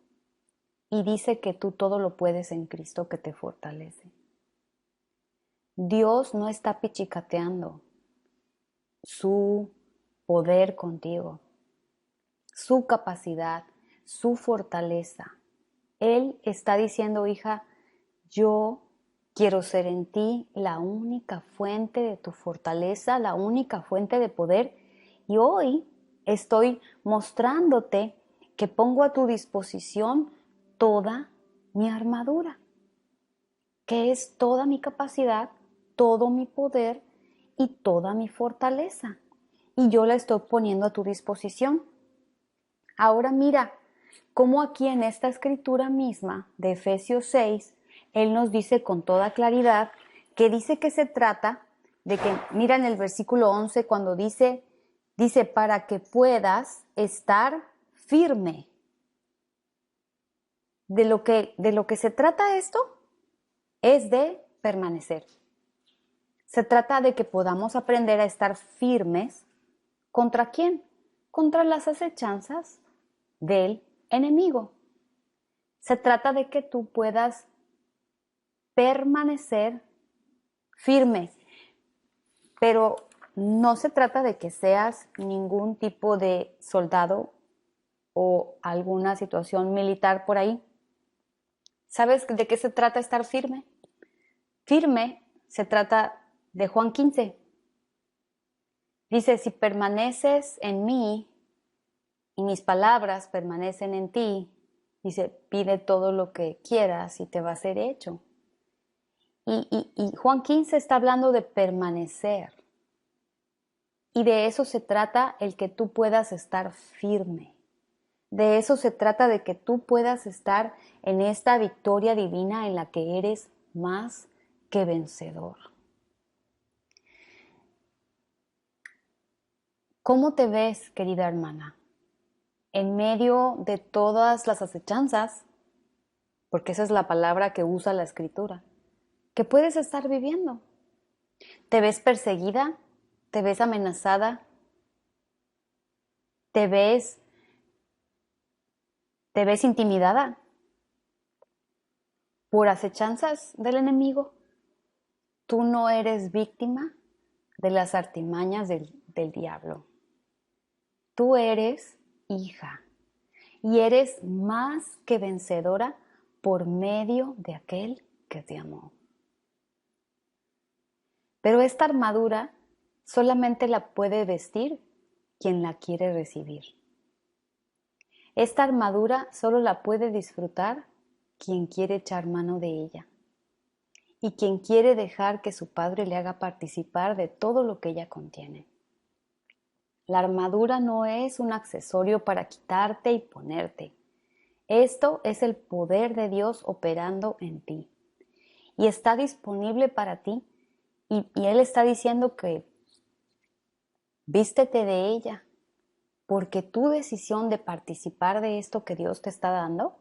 A: y dice que tú todo lo puedes en Cristo que te fortalece. Dios no está pichicateando su poder contigo, su capacidad, su fortaleza. Él está diciendo, hija, yo quiero ser en ti la única fuente de tu fortaleza, la única fuente de poder. Y hoy estoy mostrándote que pongo a tu disposición toda mi armadura, que es toda mi capacidad, todo mi poder y toda mi fortaleza. y yo la estoy poniendo a tu disposición. Ahora mira cómo aquí en esta escritura misma de Efesios 6, Él nos dice con toda claridad que dice que se trata de que, mira en el versículo 11 cuando dice para que puedas estar firme. De lo que se trata esto es de permanecer. Se trata de que podamos aprender a estar firmes. ¿Contra quién? Contra las acechanzas del enemigo. Se trata de que tú puedas permanecer firme, pero no se trata de que seas ningún tipo de soldado o alguna situación militar por ahí. ¿Sabes de qué se trata estar firme? Firme se trata de Juan 15. Dice, si permaneces en mí y mis palabras permanecen en ti, dice, pide todo lo que quieras y te va a ser hecho. Y Juan 15 está hablando de permanecer. Y de eso se trata el que tú puedas estar firme. De eso se trata de que tú puedas estar en esta victoria divina en la que eres más que vencedor. ¿Cómo te ves, querida hermana? En medio de todas las acechanzas, porque esa es la palabra que usa la Escritura, que puedes estar viviendo. ¿Te ves perseguida? ¿Te ves amenazada? ¿Te ves intimidada por acechanzas del enemigo? Tú no eres víctima de las artimañas del diablo. Tú eres hija y eres más que vencedora por medio de aquel que te amó. Pero esta armadura solamente la puede vestir quien la quiere recibir. Esta armadura solo la puede disfrutar quien quiere echar mano de ella y quien quiere dejar que su padre le haga participar de todo lo que ella contiene. La armadura no es un accesorio para quitarte y ponerte. Esto es el poder de Dios operando en ti. Y está disponible para ti. Y Él está diciendo que vístete de ella. Porque tu decisión de participar de esto que Dios te está dando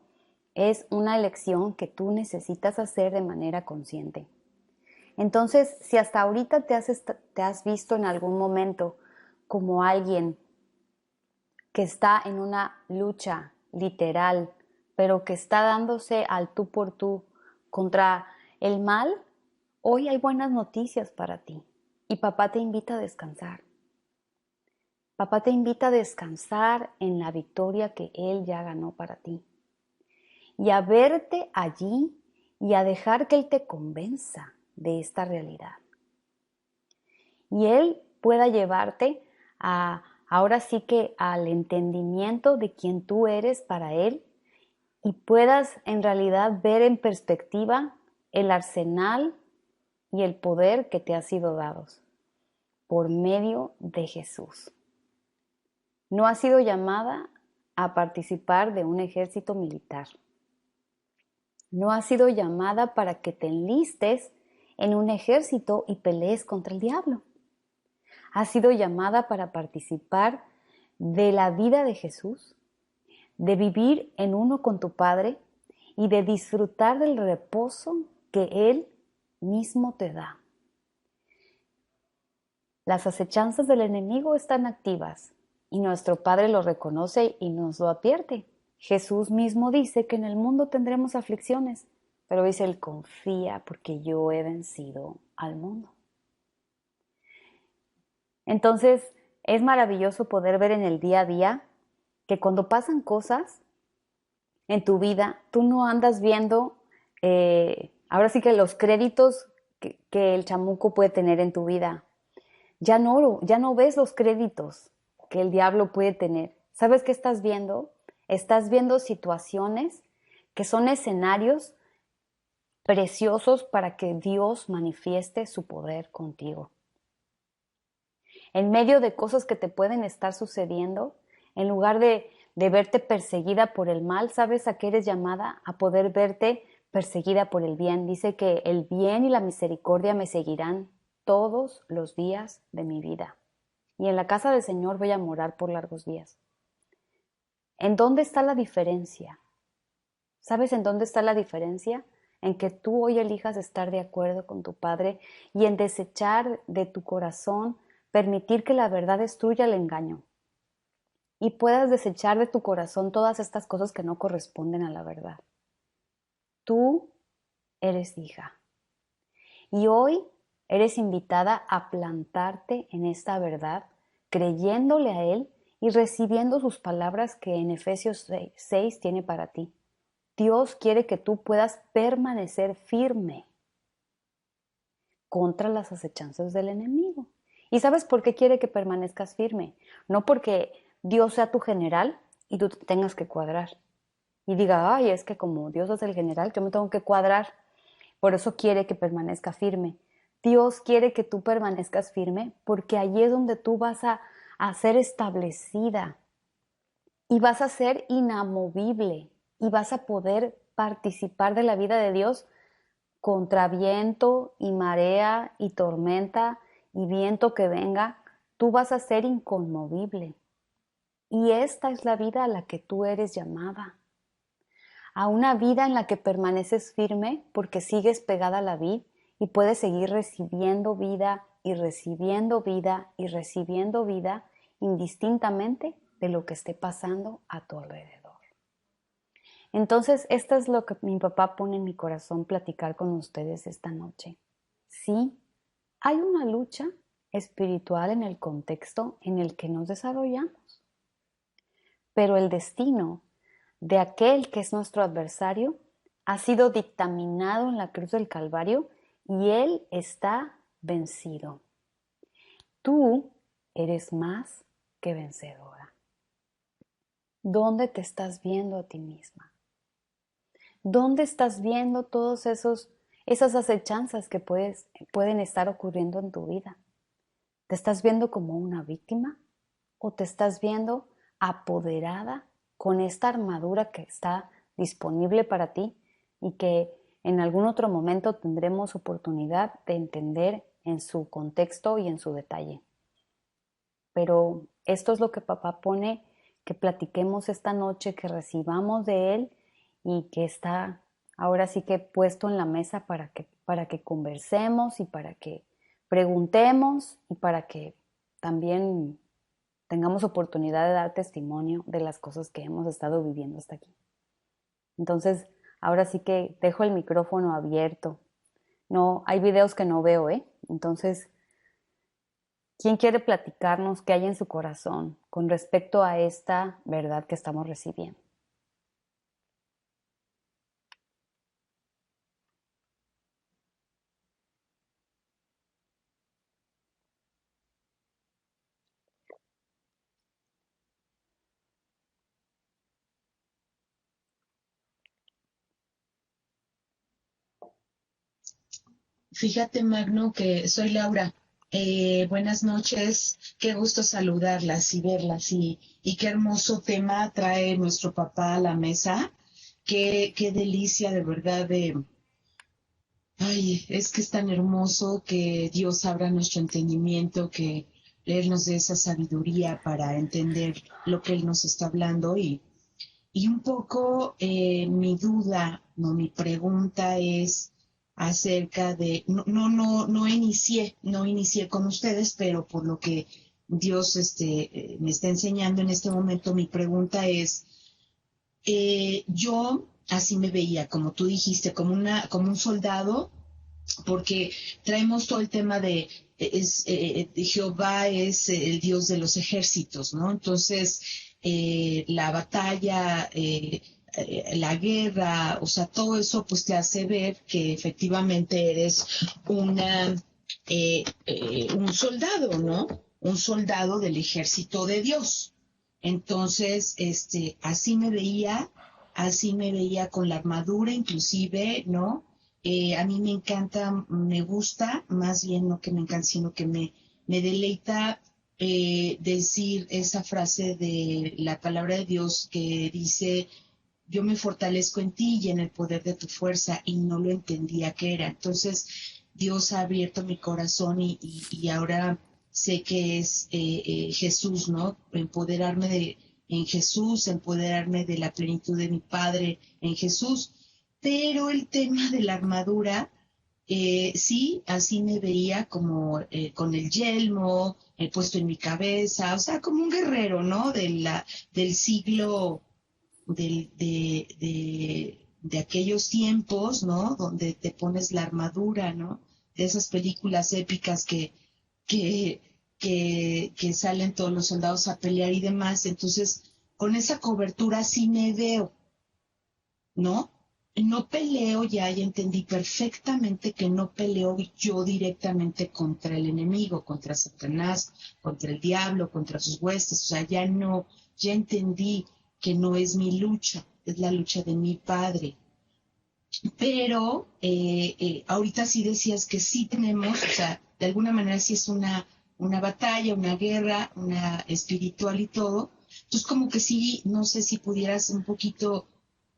A: es una elección que tú necesitas hacer de manera consciente. Entonces, si hasta ahorita te has visto en algún momento como alguien que está en una lucha literal, pero que está dándose al tú por tú contra el mal, hoy hay buenas noticias para ti y papá te invita a descansar. Papá te invita a descansar en la victoria que Él ya ganó para ti y a verte allí y a dejar que Él te convenza de esta realidad. Y Él pueda llevarte ahora sí que al entendimiento de quién tú eres para Él y puedas en realidad ver en perspectiva el arsenal y el poder que te ha sido dados por medio de Jesús. No has sido llamada a participar de un ejército militar. No has sido llamada para que te enlistes en un ejército y pelees contra el diablo. Has sido llamada para participar de la vida de Jesús, de vivir en uno con tu Padre y de disfrutar del reposo que Él mismo te da. Las acechanzas del enemigo están activas y nuestro Padre lo reconoce y nos lo advierte. Jesús mismo dice que en el mundo tendremos aflicciones, pero dice Él, confía porque yo he vencido al mundo. Entonces, es maravilloso poder ver en el día a día que cuando pasan cosas en tu vida, tú no andas viendo, ahora sí que los créditos que el chamuco puede tener en tu vida. Ya no ves los créditos que el diablo puede tener. ¿Sabes qué estás viendo? Estás viendo situaciones que son escenarios preciosos para que Dios manifieste su poder contigo. en medio de cosas que te pueden estar sucediendo, en lugar de verte perseguida por el mal, ¿sabes a qué eres llamada? A poder verte perseguida por el bien. Dice que el bien y la misericordia me seguirán todos los días de mi vida. Y en la casa del Señor voy a morar por largos días. ¿En dónde está la diferencia? ¿Sabes en dónde está la diferencia? En que tú hoy elijas estar de acuerdo con tu Padre y en desechar de tu corazón, permitir que la verdad destruya el engaño y puedas desechar de tu corazón todas estas cosas que no corresponden a la verdad. Tú eres hija y hoy eres invitada a plantarte en esta verdad, creyéndole a Él y recibiendo sus palabras que en Efesios 6 tiene para ti. Dios quiere que tú puedas permanecer firme contra las acechanzas del enemigo. ¿Y sabes por qué quiere que permanezcas firme? No porque Dios sea tu general y tú tengas que cuadrar. Y diga, ay, es que como Dios es el general, yo me tengo que cuadrar. Por eso quiere que permanezca firme. Dios quiere que tú permanezcas firme porque allí es donde tú vas a ser establecida y vas a ser inamovible y vas a poder participar de la vida de Dios contra viento y marea y tormenta y viento que venga, tú vas a ser inconmovible. Y esta es la vida a la que tú eres llamada. A una vida en la que permaneces firme porque sigues pegada a la vid y puedes seguir recibiendo vida y recibiendo vida y recibiendo vida indistintamente de lo que esté pasando a tu alrededor. Entonces, esto es lo que mi papá pone en mi corazón platicar con ustedes esta noche. Sí, hay una lucha espiritual en el contexto en el que nos desarrollamos, pero el destino de aquel que es nuestro adversario ha sido dictaminado en la cruz del Calvario y él está vencido. Tú eres más que vencedora. ¿Dónde te estás viendo a ti misma? ¿Dónde estás viendo todos esas acechanzas que pueden estar ocurriendo en tu vida? ¿Te estás viendo como una víctima o te estás viendo apoderada con esta armadura que está disponible para ti y que en algún otro momento tendremos oportunidad de entender en su contexto y en su detalle? Pero esto es lo que papá pone, que platiquemos esta noche, que recibamos de él y que está ahora sí que puesto en la mesa para que conversemos y para que preguntemos y para que también tengamos oportunidad de dar testimonio de las cosas que hemos estado viviendo hasta aquí. Entonces, ahora sí que dejo el micrófono abierto. No, hay videos que no veo, ¿eh? Entonces, ¿quién quiere platicarnos qué hay en su corazón con respecto a esta verdad que estamos recibiendo?
B: Fíjate, Magno, que soy Laura. Buenas noches, qué gusto saludarlas y verlas y qué hermoso tema trae nuestro papá a la mesa. Qué delicia de verdad ay, es que es tan hermoso que Dios abra nuestro entendimiento, que Él nos dé esa sabiduría para entender lo que Él nos está hablando y un poco mi duda, no, mi pregunta es acerca de, no inicié con ustedes, pero por lo que Dios me está enseñando en este momento, mi pregunta es, yo así me veía, como tú dijiste, como un soldado, porque traemos todo el tema de Jehová es el Dios de los ejércitos, ¿no? Entonces, la batalla, la guerra, o sea, todo eso pues te hace ver que efectivamente eres un soldado, ¿no? Un soldado del ejército de Dios. Entonces, así me veía con la armadura, inclusive, ¿no? A mí me encanta, me gusta, más bien no que me encanta, sino que me deleita decir esa frase de la palabra de Dios que dice, yo me fortalezco en ti y en el poder de tu fuerza, y no lo entendía qué era. Entonces, Dios ha abierto mi corazón y ahora sé que es Jesús, ¿no? En Jesús, empoderarme de la plenitud de mi Padre en Jesús. Pero el tema de la armadura, sí, así me veía como con el yelmo puesto en mi cabeza, o sea, como un guerrero, ¿no? Del siglo de aquellos tiempos, ¿no? Donde te pones la armadura, ¿no? De esas películas épicas que, que salen todos los soldados a pelear y demás. Entonces, con esa cobertura sí me veo, ¿no? No peleo ya entendí perfectamente que no peleo yo directamente contra el enemigo, contra Satanás, contra el diablo, contra sus huestes, o sea, ya entendí que no es mi lucha, es la lucha de mi Padre. Pero ahorita sí decías que sí tenemos, o sea, de alguna manera sí es una batalla, una guerra, una espiritual y todo. Entonces, como que sí, no sé si pudieras un poquito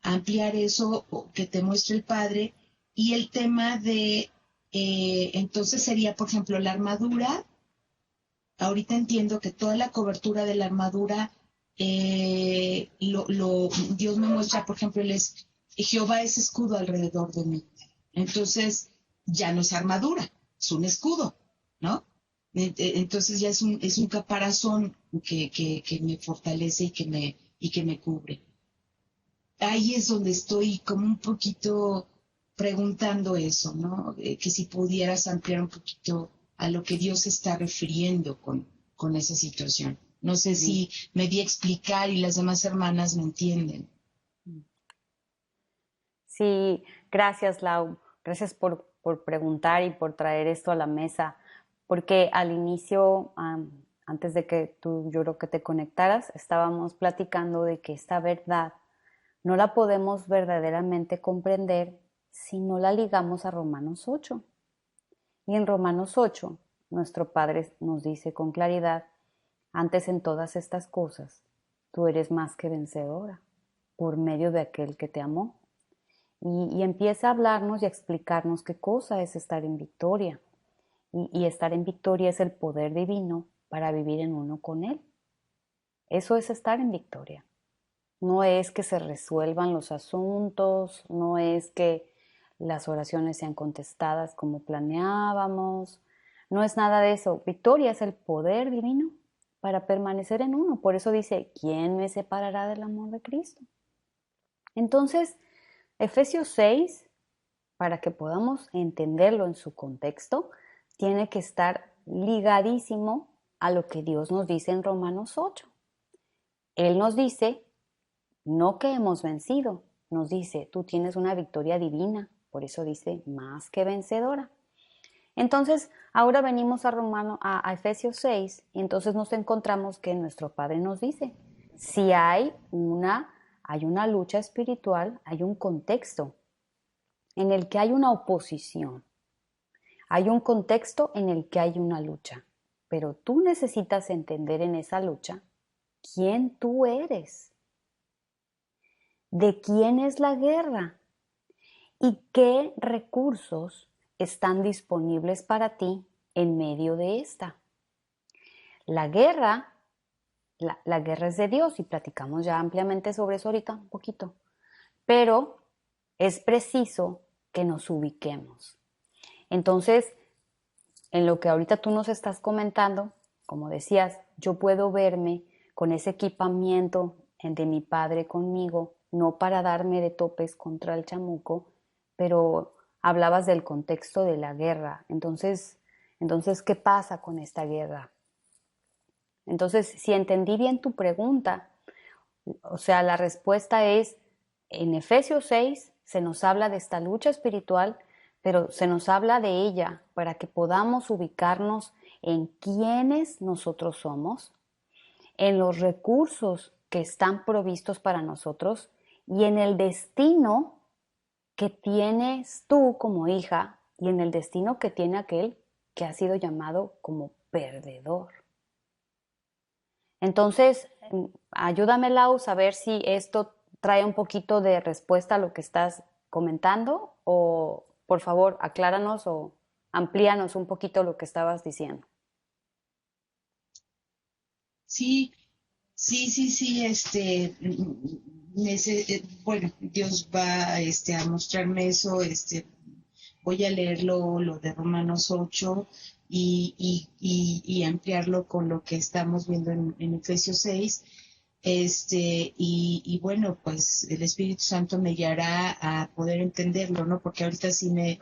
B: ampliar eso o que te muestre el Padre. Y el tema de, entonces sería, por ejemplo, la armadura. Ahorita entiendo que toda la cobertura de la armadura, Dios me muestra, por ejemplo, Jehová es escudo alrededor de mí. Entonces, ya no es armadura, es un escudo, ¿no? Entonces ya es un caparazón que me fortalece y que me cubre. Ahí es donde estoy como un poquito preguntando eso, ¿no? Que si pudieras ampliar un poquito a lo que Dios se está refiriendo con esa situación. No sé
A: Sí.
B: si me di a explicar y las demás hermanas me entienden.
A: Sí, gracias, Lau. Gracias por preguntar y por traer esto a la mesa, porque al inicio, antes de que tú, yo creo que te conectaras, estábamos platicando de que esta verdad no la podemos verdaderamente comprender si no la ligamos a Romanos 8. Y en Romanos 8, nuestro Padre nos dice con claridad, antes en todas estas cosas, tú eres más que vencedora por medio de aquel que te amó. Y empieza a hablarnos y a explicarnos qué cosa es estar en victoria. Y estar en victoria es el poder divino para vivir en uno con Él. Eso es estar en victoria. No es que se resuelvan los asuntos, no es que las oraciones sean contestadas como planeábamos, no es nada de eso. Victoria es el poder divino para permanecer en uno. Por eso dice, ¿quién me separará del amor de Cristo? Entonces, Efesios 6, para que podamos entenderlo en su contexto, tiene que estar ligadísimo a lo que Dios nos dice en Romanos 8. Él nos dice, no que hemos vencido, nos dice, tú tienes una victoria divina, por eso dice, más que vencedora. Entonces, ahora venimos a Efesios 6 y entonces nos encontramos que nuestro Padre nos dice, si hay una lucha espiritual, hay un contexto en el que hay una oposición, hay un contexto en el que hay una lucha, pero tú necesitas entender en esa lucha quién tú eres, de quién es la guerra y qué recursos están disponibles para ti en medio de esta. La guerra, la guerra es de Dios y platicamos ya ampliamente sobre eso ahorita un poquito, pero es preciso que nos ubiquemos. Entonces, en lo que ahorita tú nos estás comentando, como decías, yo puedo verme con ese equipamiento de mi padre conmigo, no para darme de topes contra el chamuco, pero hablabas del contexto de la guerra. Entonces, ¿qué pasa con esta guerra? Entonces, si entendí bien tu pregunta, o sea, la respuesta es, en Efesios 6 se nos habla de esta lucha espiritual, pero se nos habla de ella para que podamos ubicarnos en quiénes nosotros somos, en los recursos que están provistos para nosotros y en el destino que tienes tú como hija y en el destino que tiene aquel que ha sido llamado como perdedor. Entonces, ayúdame, Lau, a ver si esto trae un poquito de respuesta a lo que estás comentando o por favor acláranos o amplíanos un poquito lo que estabas diciendo.
B: Sí, sí, bueno, Dios va, a mostrarme eso, voy a leerlo, lo de Romanos 8 y ampliarlo con lo que estamos viendo en Efesios 6. Y bueno, pues el Espíritu Santo me guiará a poder entenderlo, ¿no? Porque ahorita sí me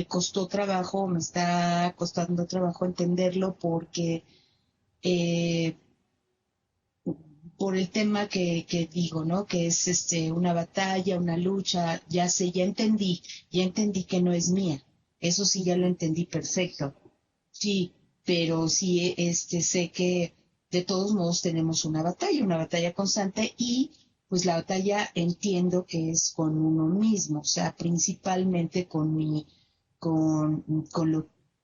B: costó trabajo, me está costando trabajo entenderlo porque eh, por el tema que digo, ¿no? Que es una batalla, una lucha, ya sé, ya entendí que no es mía. Eso sí ya lo entendí perfecto. Sí, pero sí sé que de todos modos tenemos una batalla constante y pues la batalla entiendo que es con uno mismo, o sea, principalmente con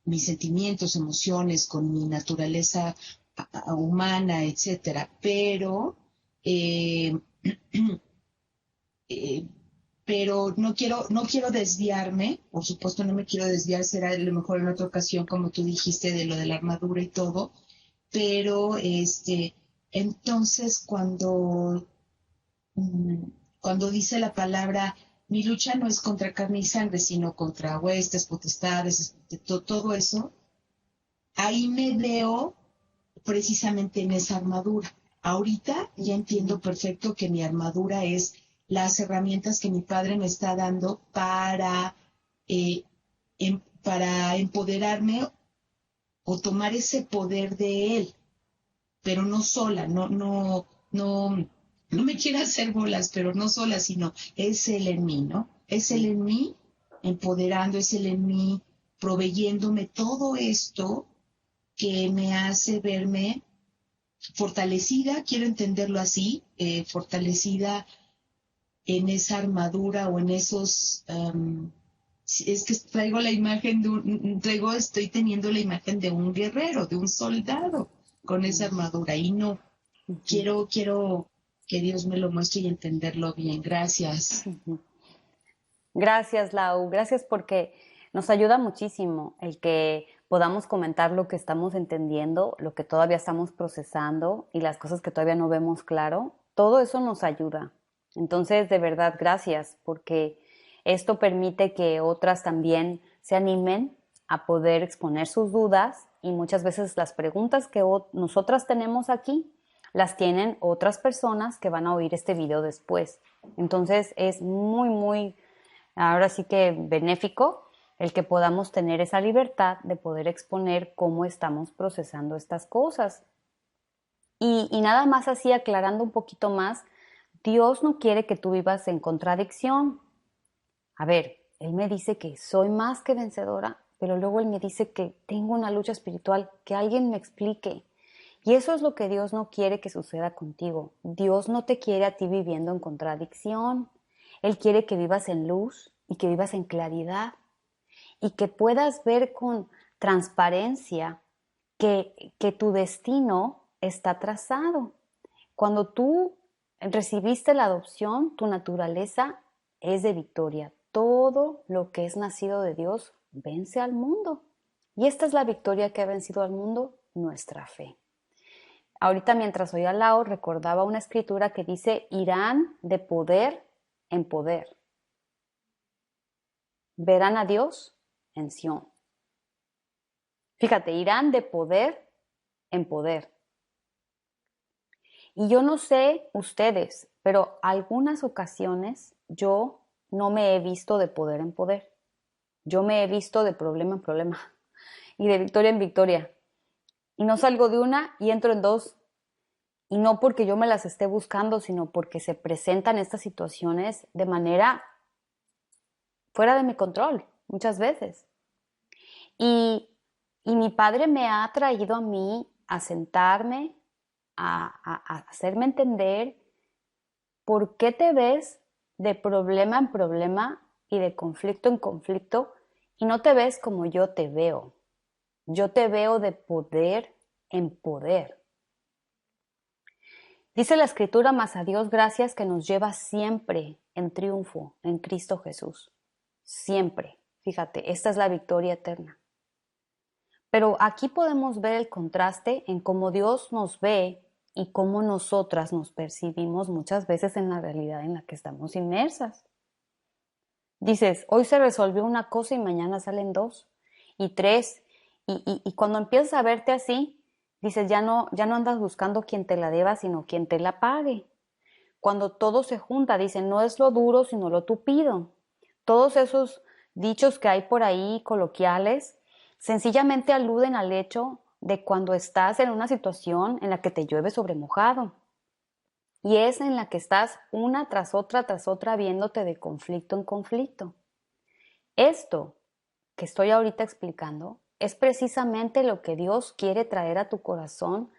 B: mis sentimientos, emociones, con mi naturaleza humana, etcétera. Eh, eh, pero no quiero desviarme, por supuesto no me quiero desviar, será a lo mejor en otra ocasión, como tú dijiste, de lo de la armadura y todo, pero entonces mm, cuando dice la palabra, mi lucha no es contra carne y sangre, sino contra huestes, potestades, todo eso, ahí me veo precisamente en esa armadura. Ahorita ya entiendo perfecto que mi armadura es las herramientas que mi padre me está dando para empoderarme o tomar ese poder de él, pero no sola, no me quiero hacer bolas, pero no sola, sino es él en mí, ¿no? Es él en mí empoderando, es él en mí proveyéndome todo esto que me hace verme fortalecida, quiero entenderlo así, fortalecida en esa armadura o en esos... es que traigo la imagen estoy teniendo la imagen de un guerrero, de un soldado con esa armadura y no, quiero que Dios me lo muestre y entenderlo bien. Gracias.
A: Gracias, Lau. Gracias porque nos ayuda muchísimo el que podamos comentar lo que estamos entendiendo, lo que todavía estamos procesando y las cosas que todavía no vemos claro. Todo eso nos ayuda. Entonces, de verdad, gracias porque esto permite que otras también se animen a poder exponer sus dudas y muchas veces las preguntas que nosotras tenemos aquí las tienen otras personas que van a oír este video después. Entonces, es muy ahora sí que benéfico el que podamos tener esa libertad de poder exponer cómo estamos procesando estas cosas. Y nada más así aclarando un poquito más, Dios no quiere que tú vivas en contradicción. A ver, Él me dice que soy más que vencedora, pero luego Él me dice que tengo una lucha espiritual, que alguien me explique. Y eso es lo que Dios no quiere que suceda contigo. Dios no te quiere a ti viviendo en contradicción. Él quiere que vivas en luz y que vivas en claridad y que puedas ver con transparencia que tu destino está trazado. Cuando tú recibiste la adopción, tu naturaleza es de victoria. Todo lo que es nacido de Dios vence al mundo. Y esta es la victoria que ha vencido al mundo, nuestra fe. Ahorita mientras oía al lado recordaba una escritura que dice, irán de poder en poder. Verán a Dios en Sión. Fíjate, irán de poder en poder. Y yo no sé ustedes, pero algunas ocasiones yo no me he visto de poder en poder. Yo me he visto de problema en problema y de victoria en victoria. Y no salgo de una y entro en dos. Y no porque yo me las esté buscando, sino porque se presentan estas situaciones de manera fuera de mi control, muchas veces. Y, y mi padre me ha traído a mí a sentarme, a hacerme entender por qué te ves de problema en problema y de conflicto en conflicto y no te ves como yo te veo. Yo te veo de poder, en poder. Dice la Escritura, mas a Dios gracias que nos lleva siempre en triunfo en Cristo Jesús. Siempre. Fíjate, esta es la victoria eterna. Pero aquí podemos ver el contraste en cómo Dios nos ve y cómo nosotras nos percibimos muchas veces en la realidad en la que estamos inmersas. Dices, hoy se resolvió una cosa y mañana salen dos y tres. Y cuando empiezas a verte así, dices, ya no andas buscando quien te la deba, sino quien te la pague. Cuando todo se junta, dicen, no es lo duro, sino lo tupido. Todos esos dichos que hay por ahí, coloquiales, sencillamente aluden al hecho de cuando estás en una situación en la que te llueve sobre mojado. Y es en la que estás una tras otra, viéndote de conflicto en conflicto. Esto que estoy ahorita explicando es precisamente lo que Dios quiere traer a tu corazón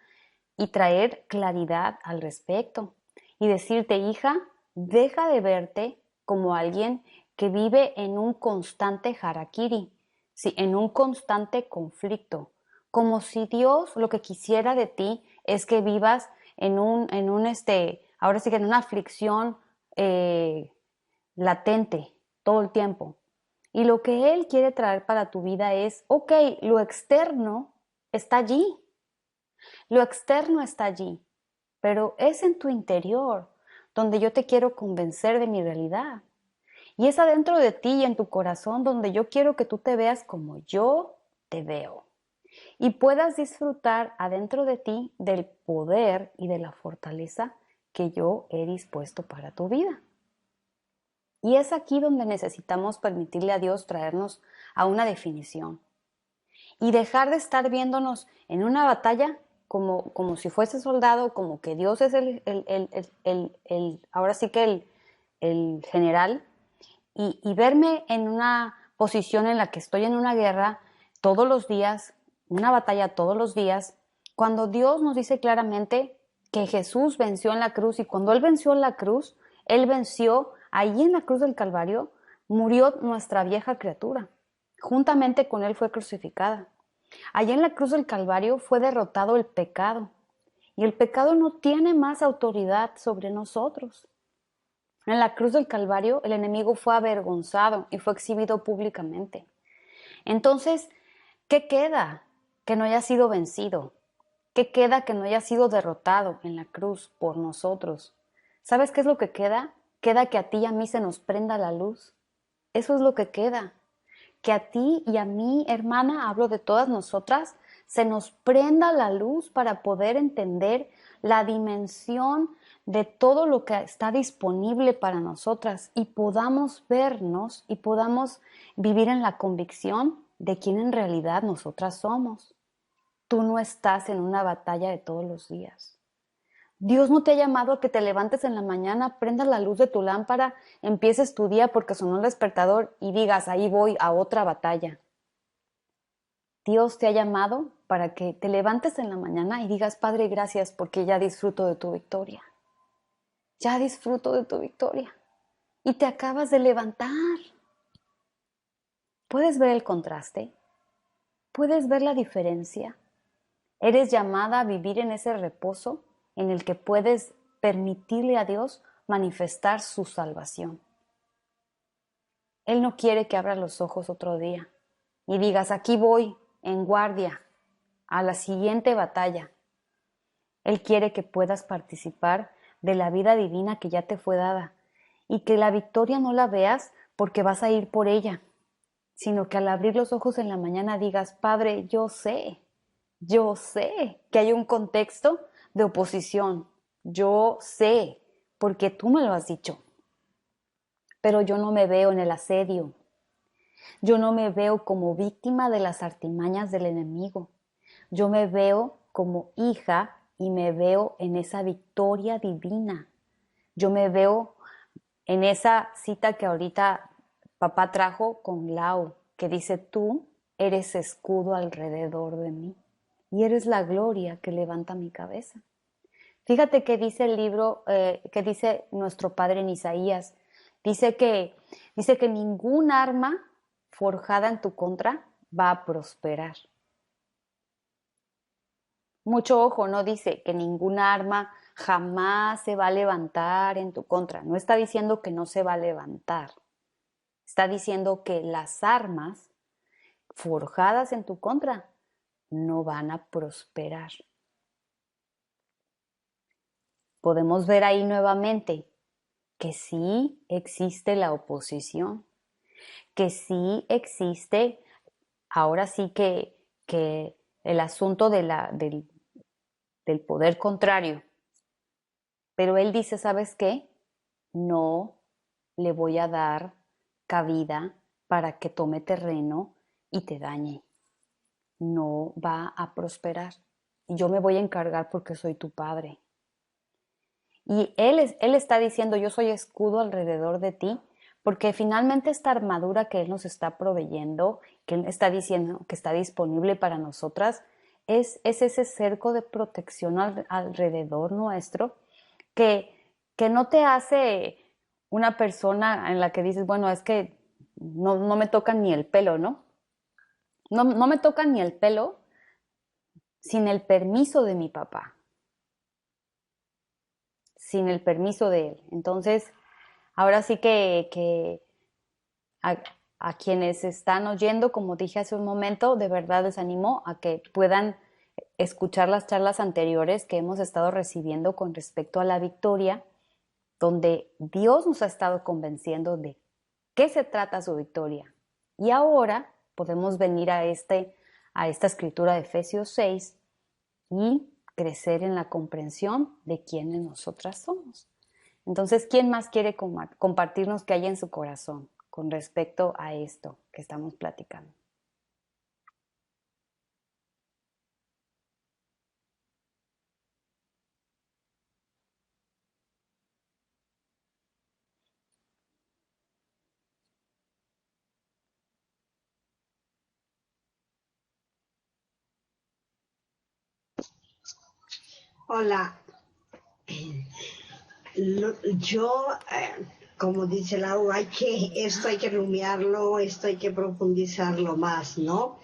A: y traer claridad al respecto. Y decirte, hija, deja de verte como alguien que vive en un constante harakiri, sí, en un constante conflicto, como si Dios lo que quisiera de ti es que vivas ahora sí que en una aflicción latente todo el tiempo. Y lo que Él quiere traer para tu vida es, ok, lo externo está allí, lo externo está allí, pero es en tu interior donde yo te quiero convencer de mi realidad. Y es adentro de ti y en tu corazón donde yo quiero que tú te veas como yo te veo. Y puedas disfrutar adentro de ti del poder y de la fortaleza que yo he dispuesto para tu vida. Y es aquí donde necesitamos permitirle a Dios traernos a una definición. Y dejar de estar viéndonos en una batalla como si fuese soldado, como que Dios es ahora sí que el general, y verme en una posición en la que estoy en una guerra todos los días, una batalla todos los días, cuando Dios nos dice claramente que Jesús venció en la cruz, y cuando Él venció en la cruz, Él venció ahí en la cruz del Calvario, murió nuestra vieja criatura, juntamente con Él fue crucificada. Allí en la cruz del Calvario fue derrotado el pecado, y el pecado no tiene más autoridad sobre nosotros. En la cruz del Calvario el enemigo fue avergonzado y fue exhibido públicamente. Entonces, ¿qué queda que no haya sido vencido? ¿Qué queda que no haya sido derrotado en la cruz por nosotros? ¿Sabes qué es lo que queda? Queda que a ti y a mí se nos prenda la luz. Eso es lo que queda. Que a ti y a mí, hermana, hablo de todas nosotras, se nos prenda la luz para poder entender la dimensión de todo lo que está disponible para nosotras y podamos vernos y podamos vivir en la convicción de quién en realidad nosotras somos. Tú no estás en una batalla de todos los días. Dios no te ha llamado a que te levantes en la mañana, prendas la luz de tu lámpara, empieces tu día porque sonó el despertador y digas, ahí voy a otra batalla. Dios te ha llamado para que te levantes en la mañana y digas, Padre, gracias porque ya disfruto de tu victoria. Ya disfruto de tu victoria. Y te acabas de levantar. ¿Puedes ver el contraste? ¿Puedes ver la diferencia? Eres llamada a vivir en ese reposo en el que puedes permitirle a Dios manifestar su salvación. Él no quiere que abras los ojos otro día y digas, aquí voy, en guardia, a la siguiente batalla. Él quiere que puedas participar de la vida divina que ya te fue dada y que la victoria no la veas porque vas a ir por ella, sino que al abrir los ojos en la mañana digas, Padre, yo sé que hay un contexto de oposición, yo sé, porque tú me lo has dicho, pero yo no me veo en el asedio, yo no me veo como víctima de las artimañas del enemigo, yo me veo como hija y me veo en esa victoria divina, yo me veo en esa cita que ahorita papá trajo con Lau, que dice, tú eres escudo alrededor de mí y eres la gloria que levanta mi cabeza. Fíjate que dice el libro, que dice nuestro padre en Isaías, dice que ningún arma forjada en tu contra va a prosperar. Mucho ojo, no dice que ninguna arma jamás se va a levantar en tu contra. No está diciendo que no se va a levantar. Está diciendo que las armas forjadas en tu contra no van a prosperar. Podemos ver ahí nuevamente que sí existe la oposición, que sí existe, ahora sí que el asunto del poder contrario. Pero él dice, ¿sabes qué? No le voy a dar cabida para que tome terreno y te dañe. No va a prosperar. Yo me voy a encargar porque soy tu padre. Y él está diciendo, yo soy escudo alrededor de ti, porque finalmente esta armadura que Él nos está proveyendo, que Él está diciendo que está disponible para nosotras, es ese cerco de protección alrededor nuestro que, que no te hace una persona en la que dices, bueno, es que no me tocan ni el pelo, ¿no? No me tocan ni el pelo sin el permiso de mi papá, sin el permiso de él. Entonces, ahora sí que a, a quienes están oyendo, como dije hace un momento, de verdad les animo a que puedan escuchar las charlas anteriores que hemos estado recibiendo con respecto a la victoria, donde Dios nos ha estado convenciendo de qué se trata su victoria. Y ahora podemos venir a esta escritura de Efesios 6 y crecer en la comprensión de quiénes nosotras somos. Entonces, ¿quién más quiere compartirnos qué hay en su corazón con respecto a esto que estamos platicando?
C: Hola, yo, como dice Lau, esto hay que rumiarlo, esto hay que profundizarlo más, ¿no?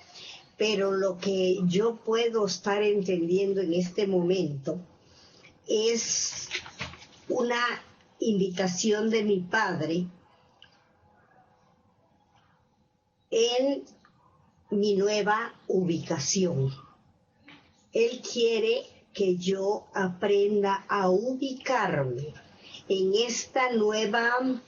C: Pero lo que yo puedo estar entendiendo en este momento es una invitación de mi padre en mi nueva ubicación. Él quiere que yo aprenda a ubicarme en esta nueva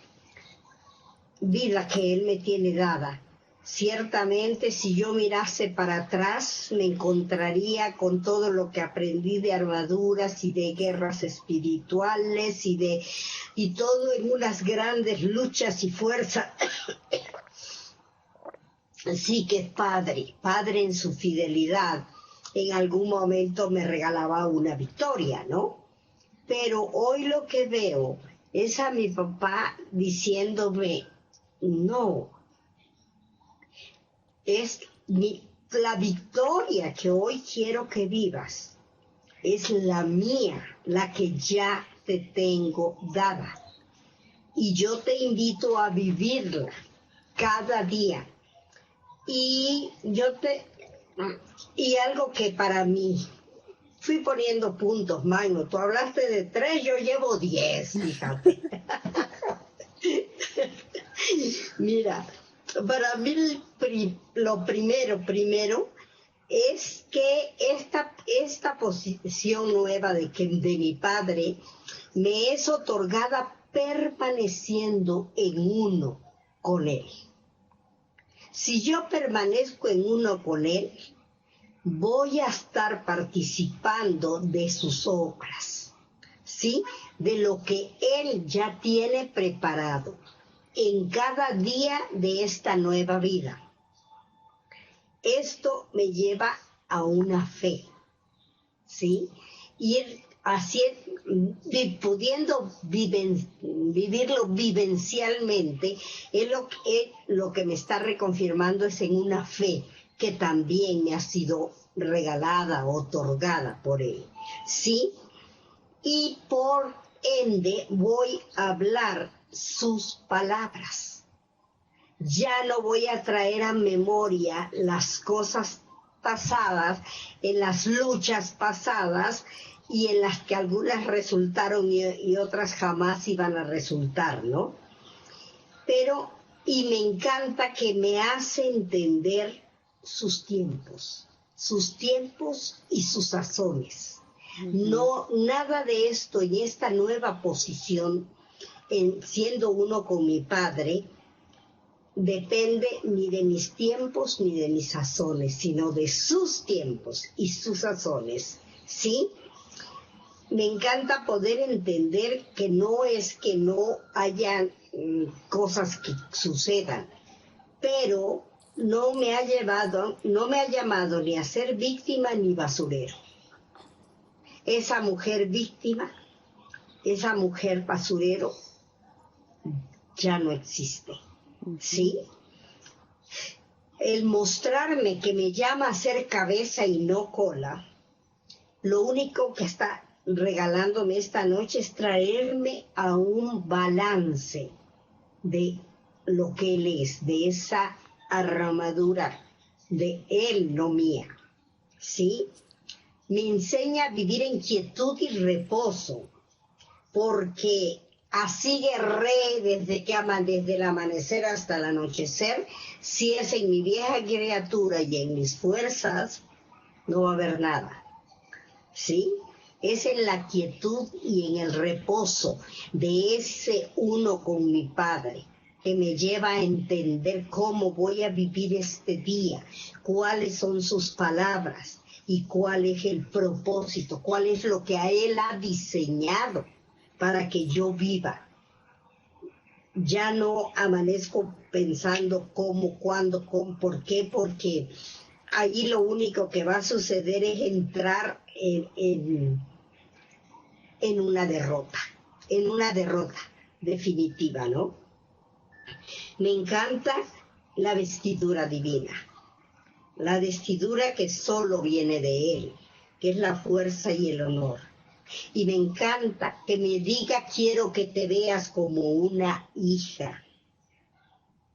C: vida que Él me tiene dada. Ciertamente, si yo mirase para atrás, me encontraría con todo lo que aprendí de armaduras y de guerras espirituales y todo en unas grandes luchas y fuerzas. Sí que es padre en su fidelidad. En algún momento me regalaba una victoria, ¿no? Pero hoy lo que veo es a mi papá diciéndome, no, es la victoria que hoy quiero que vivas, es la mía, la que ya te tengo dada. Y yo te invito a vivirla cada día. Y algo que para mí, fui poniendo puntos, Magno, tú hablaste de 3, yo llevo 10, fíjate. Mira, para mí lo primero es que esta posición nueva de mi padre me es otorgada permaneciendo en uno con él. Si yo permanezco en uno con él, voy a estar participando de sus obras, ¿sí? De lo que él ya tiene preparado en cada día de esta nueva vida. Esto me lleva a una fe, ¿sí? Ir así, pudiendo vivirlo vivencialmente, es lo que me está reconfirmando es en una fe que también me ha sido regalada, otorgada por él, ¿sí? Y por ende voy a hablar sus palabras. Ya no voy a traer a memoria las cosas pasadas, en las luchas pasadas y en las que algunas resultaron y otras jamás iban a resultar, ¿no? Pero, y me encanta que me hace entender sus tiempos y sus sazones. No, nada de esto en esta nueva posición, siendo uno con mi Padre, depende ni de mis tiempos ni de mis sazones, sino de sus tiempos y sus sazones, ¿sí? Me encanta poder entender que no es que no haya cosas que sucedan, pero no me ha llamado ni a ser víctima ni basurero. Esa mujer víctima, esa mujer basurero, ya no existe, ¿sí? El mostrarme que me llama a ser cabeza y no cola, lo único que está regalándome esta noche es traerme a un balance de lo que Él es, de esa armadura de Él, no mía, ¿sí? Me enseña a vivir en quietud y reposo, porque así guerré desde el amanecer hasta el anochecer. Si es en mi vieja criatura y en mis fuerzas, no va a haber nada, ¿sí? Es en la quietud y en el reposo de ese uno con mi Padre que me lleva a entender cómo voy a vivir este día, cuáles son sus palabras y cuál es el propósito, cuál es lo que a Él ha diseñado para que yo viva. Ya no amanezco pensando cómo, cuándo, cómo, por qué, porque ahí lo único que va a suceder es entrar en una derrota definitiva, ¿no? Me encanta la vestidura divina, la vestidura que solo viene de Él, que es la fuerza y el honor. Y me encanta que me diga: quiero que te veas como una hija,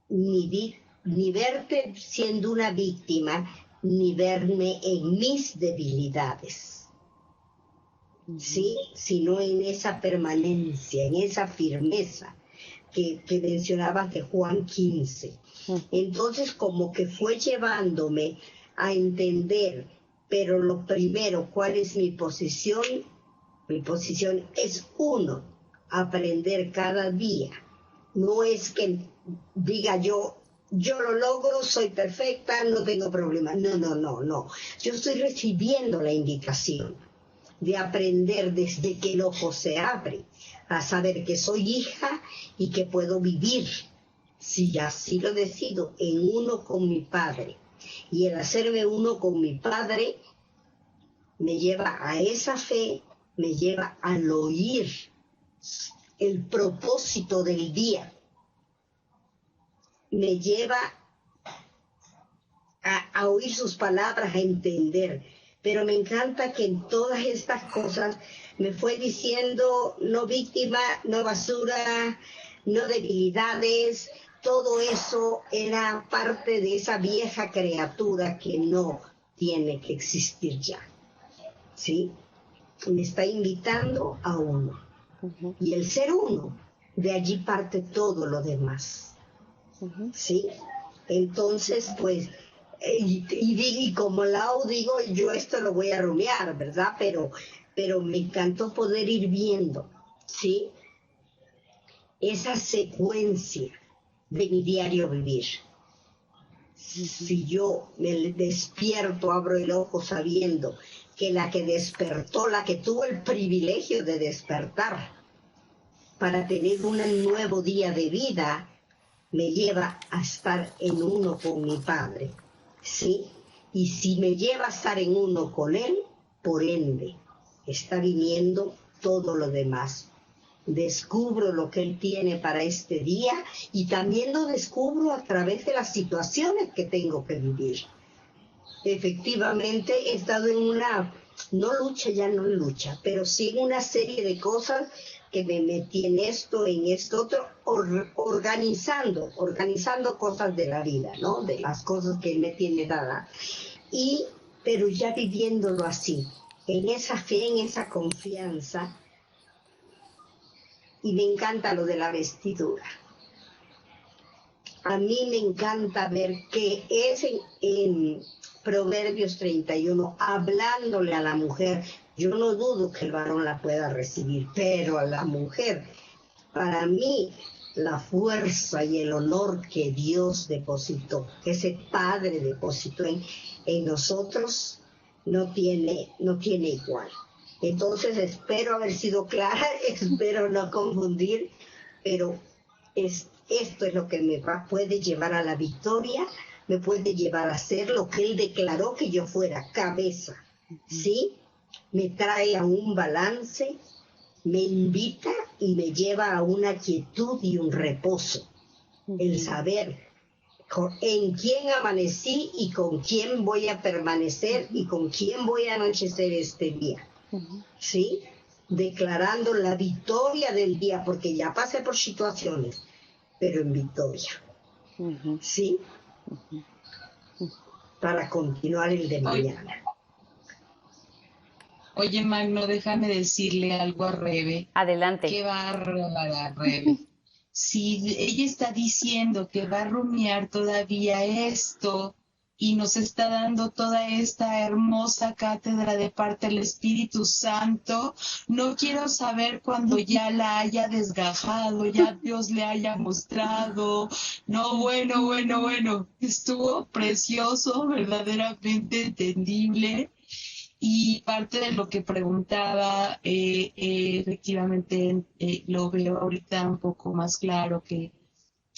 C: ni verte siendo una víctima, ni verme en mis debilidades, ¿sí? Sino en esa permanencia, en esa firmeza que mencionabas de Juan 15. Entonces, como que fue llevándome a entender, pero lo primero, ¿cuál es mi posición? Mi posición es aprender cada día. No es que diga yo lo logro, soy perfecta, no tengo problema. No. Yo estoy recibiendo la invitación de aprender desde que el ojo se abre, a saber que soy hija y que puedo vivir, si así lo decido, en uno con mi Padre. Y el hacerme uno con mi Padre me lleva a esa fe, me lleva al oír el propósito del día, me lleva a oír sus palabras, a entender. Pero me encanta que en todas estas cosas me fue diciendo: no víctima, no basura, no debilidades. Todo eso era parte de esa vieja criatura que no tiene que existir ya, ¿sí? Me está invitando a uno. Y el ser uno, de allí parte todo lo demás, ¿sí? Entonces, pues, y como Lau digo, yo esto lo voy a rumiar, ¿verdad? Pero me encantó poder ir viendo, ¿sí? Esa secuencia de mi diario vivir. Si yo me despierto, abro el ojo sabiendo que la que despertó, la que tuvo el privilegio de despertar para tener un nuevo día de vida, me lleva a estar en uno con mi Padre, ¿sí? Y si me lleva a estar en uno con Él, por ende, está viniendo todo lo demás. Descubro lo que Él tiene para este día y también lo descubro a través de las situaciones que tengo que vivir. Efectivamente, he estado en una, no lucha, pero sí en una serie de cosas que me metí en esto otro, organizando cosas de la vida, ¿no? De las cosas que Él me tiene dadas. pero ya viviéndolo así, en esa fe, en esa confianza. Y me encanta lo de la vestidura. A mí me encanta ver que es en Proverbios 31, hablándole a la mujer. Yo no dudo que el varón la pueda recibir, pero a la mujer, para mí, la fuerza y el honor que Dios depositó, que ese Padre depositó en nosotros, no tiene igual. Entonces espero haber sido clara, espero no confundir, pero esto es lo que puede llevar a la victoria, me puede llevar a ser lo que Él declaró que yo fuera, cabeza, ¿sí? Me trae a un balance, me invita y me lleva a una quietud y un reposo. El saber en quién amanecí y con quién voy a permanecer y con quién voy a anochecer este día. ¿Sí? Declarando la victoria del día, porque ya pasé por situaciones, pero en victoria. ¿Sí? Para continuar el de mañana.
B: Oye, Magno, déjame decirle algo a Rebe.
A: Adelante.
B: Qué bárbara, Rebe. Si ella está diciendo que va a rumiar todavía esto y nos está dando toda esta hermosa cátedra de parte del Espíritu Santo, no quiero saber cuando ya la haya desgajado, ya Dios le haya mostrado. No, bueno, estuvo precioso, verdaderamente entendible. Y parte de lo que preguntaba, efectivamente, lo veo ahorita un poco más claro, que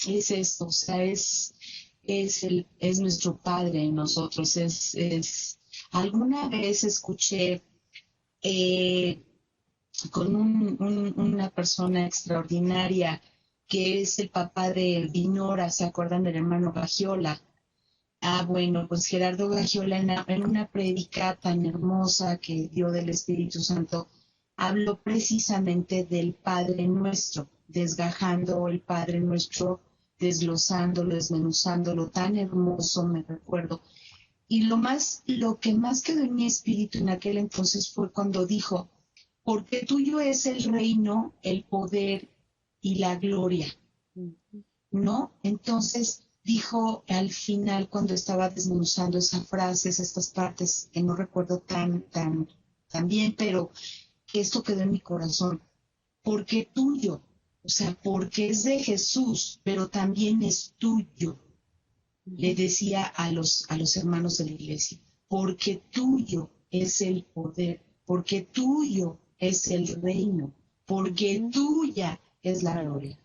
B: es esto, o sea, es nuestro Padre en nosotros. Alguna vez escuché con una persona extraordinaria que es el papá de Dinora, ¿se acuerdan del hermano Gagiola? Bueno, pues Gerardo Gagiola en una prédica tan hermosa que dio del Espíritu Santo, habló precisamente del Padre Nuestro, desgajando el Padre Nuestro, desglosándolo, desmenuzándolo, tan hermoso, me recuerdo. Y lo que más quedó en mi espíritu en aquel entonces fue cuando dijo, porque tuyo es el reino, el poder y la gloria, ¿no? Entonces dijo al final, cuando estaba desmenuzando esas frases, estas partes que no recuerdo tan bien, pero que esto quedó en mi corazón, porque tuyo, o sea, porque es de Jesús, pero también es tuyo, le decía a los hermanos de la iglesia, porque tuyo es el poder, porque tuyo es el reino, porque tuya es la gloria.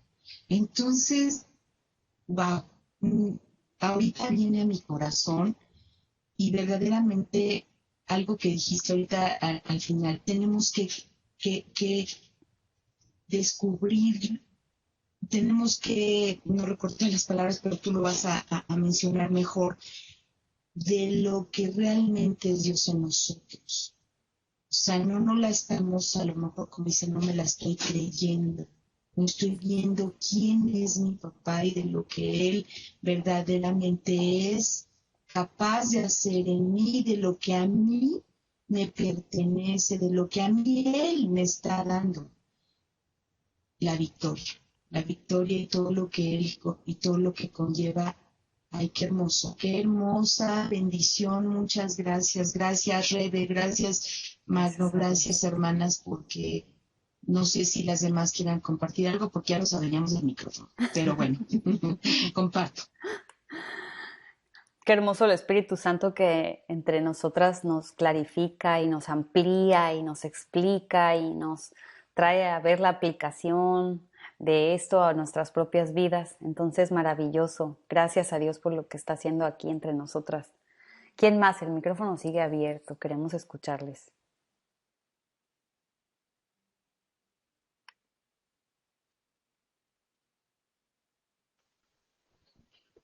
B: Entonces, wow, ahorita viene a mi corazón y verdaderamente algo que dijiste ahorita al final, tenemos que descubrir, tenemos que, no recorté las palabras, pero tú lo vas a mencionar mejor, de lo que realmente es Dios en nosotros. O sea, no la estamos, a lo mejor como dice, no me la estoy creyendo. No estoy viendo quién es mi papá y de lo que él verdaderamente es capaz de hacer en mí, de lo que a mí me pertenece, de lo que a mí él me está dando. La victoria y todo lo que él y todo lo que conlleva. Ay, qué hermoso, qué hermosa bendición. Muchas gracias. Gracias, Rebe. Gracias, Magno. Gracias, hermanas, porque no sé si las demás quieran compartir algo, porque ya los adueñamos del micrófono. Pero bueno, comparto.
A: Qué hermoso el Espíritu Santo que entre nosotras nos clarifica y nos amplía y nos explica y nos trae a ver la aplicación de esto a nuestras propias vidas. Entonces, maravilloso. Gracias a Dios por lo que está haciendo aquí entre nosotras. ¿Quién más? El micrófono sigue abierto. Queremos escucharles.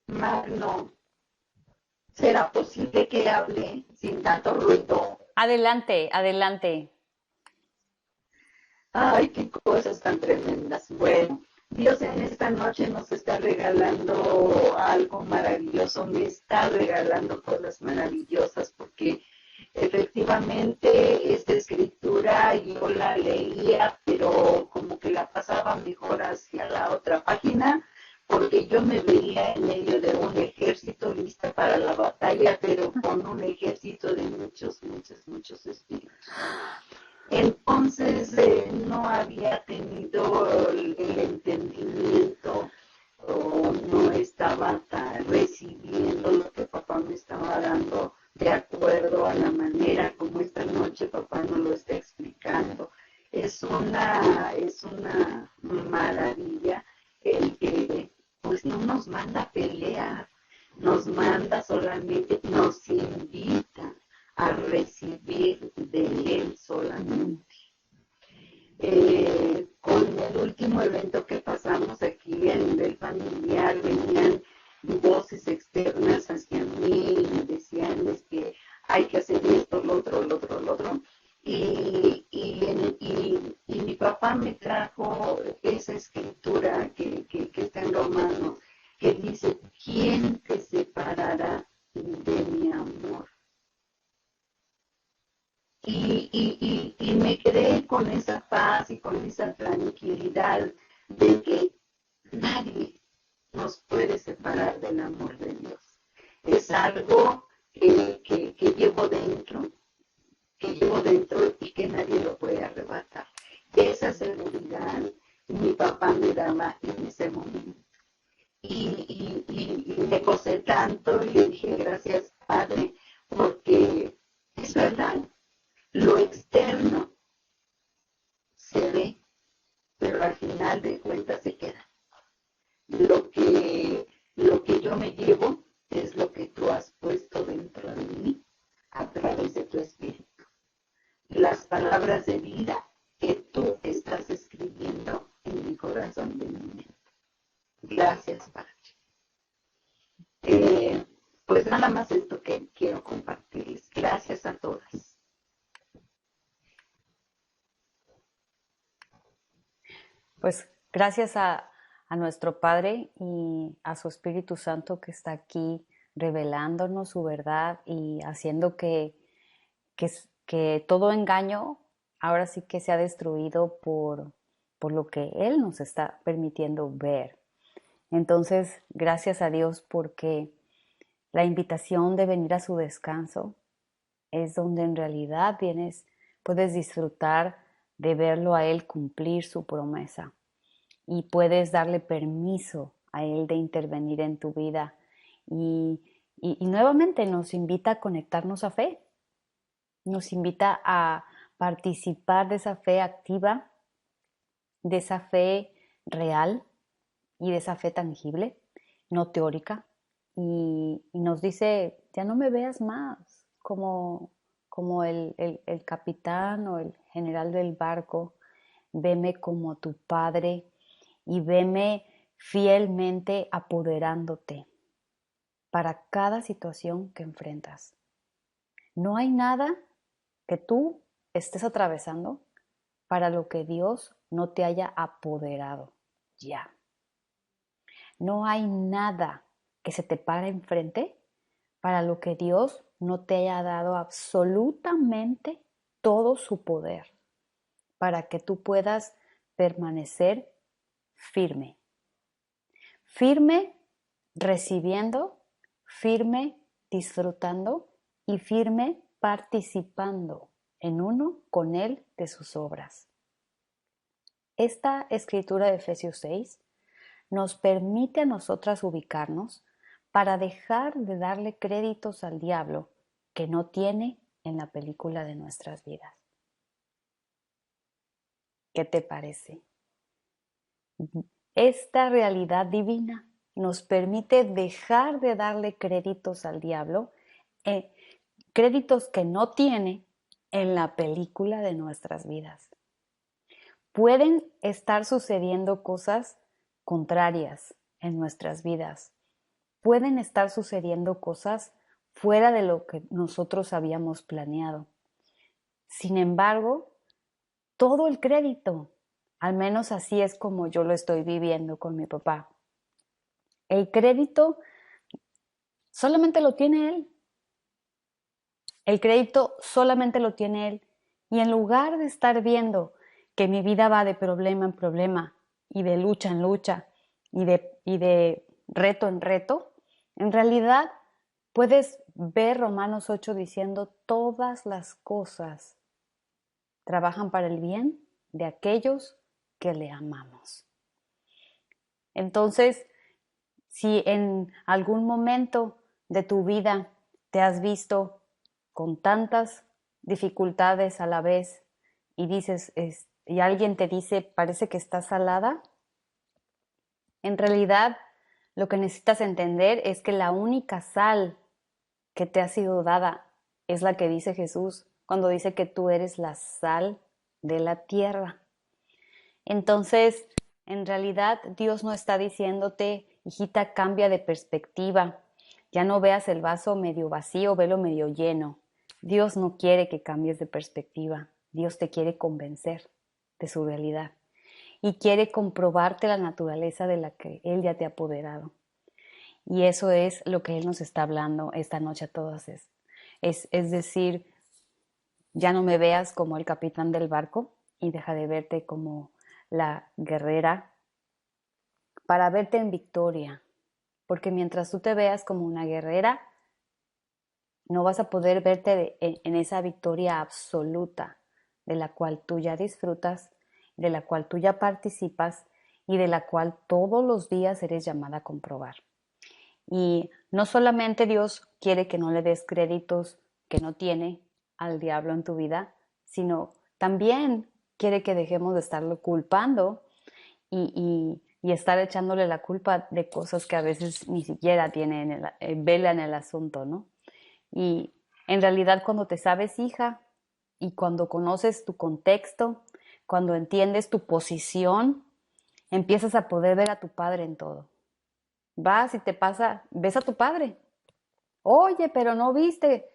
D: Magno, ¿será posible que hable sin tanto ruido?
A: Adelante, adelante.
D: Ay, qué cosas tan tremendas. Bueno, Dios en esta noche nos está regalando algo maravilloso, me está regalando cosas maravillosas, porque efectivamente esta escritura yo la leía, pero como que la pasaba mejor hacia la otra página, porque yo me veía en medio de un ejército lista para la batalla, pero con un ejército de muchos espíritus. Entonces no había tenido el entendimiento o no estaba recibiendo lo que papá me estaba dando de acuerdo a la manera como esta noche papá nos lo está explicando. Es una maravilla el que pues no nos manda a pelear, nos manda solamente, nos invita a recibir de Él solamente. Con el último evento que pasamos aquí a nivel familiar, venían voces externas hacia mí y me decían es que hay que hacer esto, lo otro. Y mi papá me trajo esa escritura que está en Romanos, que dice, ¿quién te separará de mi amor? Y me quedé con esa paz y con esa tranquilidad de que nadie nos puede separar del amor de Dios. Es algo que llevo dentro y que nadie lo puede arrebatar. Esa seguridad mi papá me daba en ese momento. Y me gocé tanto y le dije gracias, Padre, porque es verdad. Lo externo se ve, pero al final de cuentas se queda. Lo que yo me llevo es lo que tú has puesto dentro de mí a través de tu espíritu. Las palabras de vida que tú estás escribiendo en mi corazón de mi mente. Gracias, Padre. Pues nada más esto que quiero compartirles. Gracias a todas.
A: Pues gracias a nuestro Padre y a su Espíritu Santo que está aquí revelándonos su verdad y haciendo que todo engaño ahora sí que sea destruido por lo que Él nos está permitiendo ver. Entonces, gracias a Dios porque la invitación de venir a su descanso es donde en realidad puedes disfrutar de verlo a Él cumplir su promesa y puedes darle permiso a Él de intervenir en tu vida. Y nuevamente nos invita a conectarnos a fe, nos invita a participar de esa fe activa, de esa fe real y de esa fe tangible, no teórica. Y nos dice, ya no me veas más como el capitán o el general del barco, veme como tu padre y veme fielmente apoderándote para cada situación que enfrentas. No hay nada que tú estés atravesando para lo que Dios no te haya apoderado ya. No hay nada que se te pare enfrente para lo que Dios no te haya dado absolutamente todo su poder para que tú puedas permanecer firme. Firme recibiendo, firme disfrutando y firme participando en uno con Él de sus obras. Esta escritura de Efesios 6 nos permite a nosotras ubicarnos para dejar de darle créditos al diablo que no tiene en la película de nuestras vidas. ¿Qué te parece? Esta realidad divina nos permite dejar de darle créditos al diablo, créditos que no tiene en la película de nuestras vidas. Pueden estar sucediendo cosas contrarias en nuestras vidas. Pueden estar sucediendo cosas fuera de lo que nosotros habíamos planeado. Sin embargo, todo el crédito Al menos así es como yo lo estoy viviendo con mi papá. El crédito solamente lo tiene él. El crédito solamente lo tiene él. Y en lugar de estar viendo que mi vida va de problema en problema y de lucha en lucha y de reto en reto, en realidad puedes ver Romanos 8 diciendo todas las cosas trabajan para el bien de aquellos que le amamos. Entonces, si en algún momento de tu vida te has visto con tantas dificultades a la vez y dices, y alguien te dice, parece que estás salada, en realidad lo que necesitas entender es que la única sal que te ha sido dada es la que dice Jesús cuando dice que tú eres la sal de la tierra. Entonces, en realidad Dios no está diciéndote, hijita, cambia de perspectiva, ya no veas el vaso medio vacío, velo medio lleno. Dios no quiere que cambies de perspectiva, Dios te quiere convencer de su realidad y quiere comprobarte la naturaleza de la que Él ya te ha apoderado. Y eso es lo que Él nos está hablando esta noche a todas. Es decir, ya no me veas como el capitán del barco y deja de verte como la guerrera para verte en victoria. Porque mientras tú te veas como una guerrera, no vas a poder verte en esa victoria absoluta de la cual tú ya disfrutas, de la cual tú ya participas y de la cual todos los días eres llamada a comprobar. Y no solamente Dios quiere que no le des créditos que no tiene al diablo en tu vida, sino también quiere que dejemos de estarlo culpando y estar echándole la culpa de cosas que a veces ni siquiera tienen vela en el asunto, ¿no? Y en realidad cuando te sabes hija y cuando conoces tu contexto, cuando entiendes tu posición, empiezas a poder ver a tu padre en todo. Vas y te pasa, ves a tu padre. Oye, pero no viste,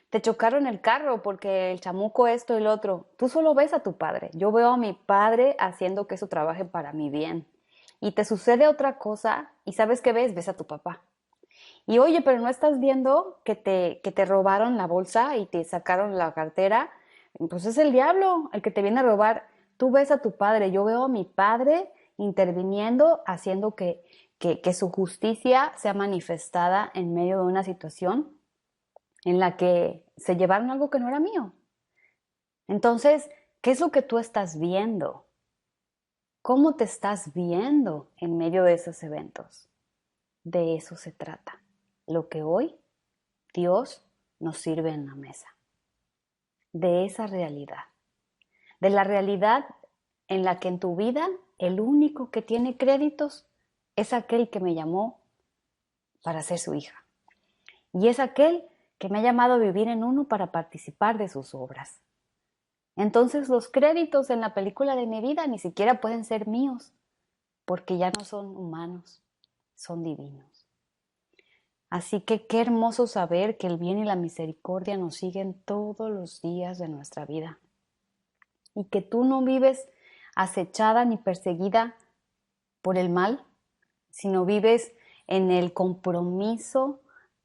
A: te chocaron el carro porque el chamuco esto y lo otro. Tú solo ves a tu padre. Yo veo a mi padre haciendo que eso trabaje para mi bien. Y te sucede otra cosa y ¿sabes qué ves? Ves a tu papá. Y oye, pero no estás viendo que te robaron la bolsa y te sacaron la cartera. Pues es el diablo el que te viene a robar. Tú ves a tu padre, yo veo a mi padre interviniendo, haciendo que su justicia sea manifestada en medio de una situación en la que se llevaron algo que no era mío. Entonces, ¿qué es lo que tú estás viendo? ¿Cómo te estás viendo en medio de esos eventos? De eso se trata. Lo que hoy Dios nos sirve en la mesa. De esa realidad. De la realidad en la que en tu vida el único que tiene créditos es aquel que me llamó para ser su hija. Y es aquel que me ha llamado a vivir en uno para participar de sus obras. Entonces los créditos en la película de mi vida ni siquiera pueden ser míos, porque ya no son humanos, son divinos. Así que qué hermoso saber que el bien y la misericordia nos siguen todos los días de nuestra vida. Y que tú no vives acechada ni perseguida por el mal, sino vives en el compromiso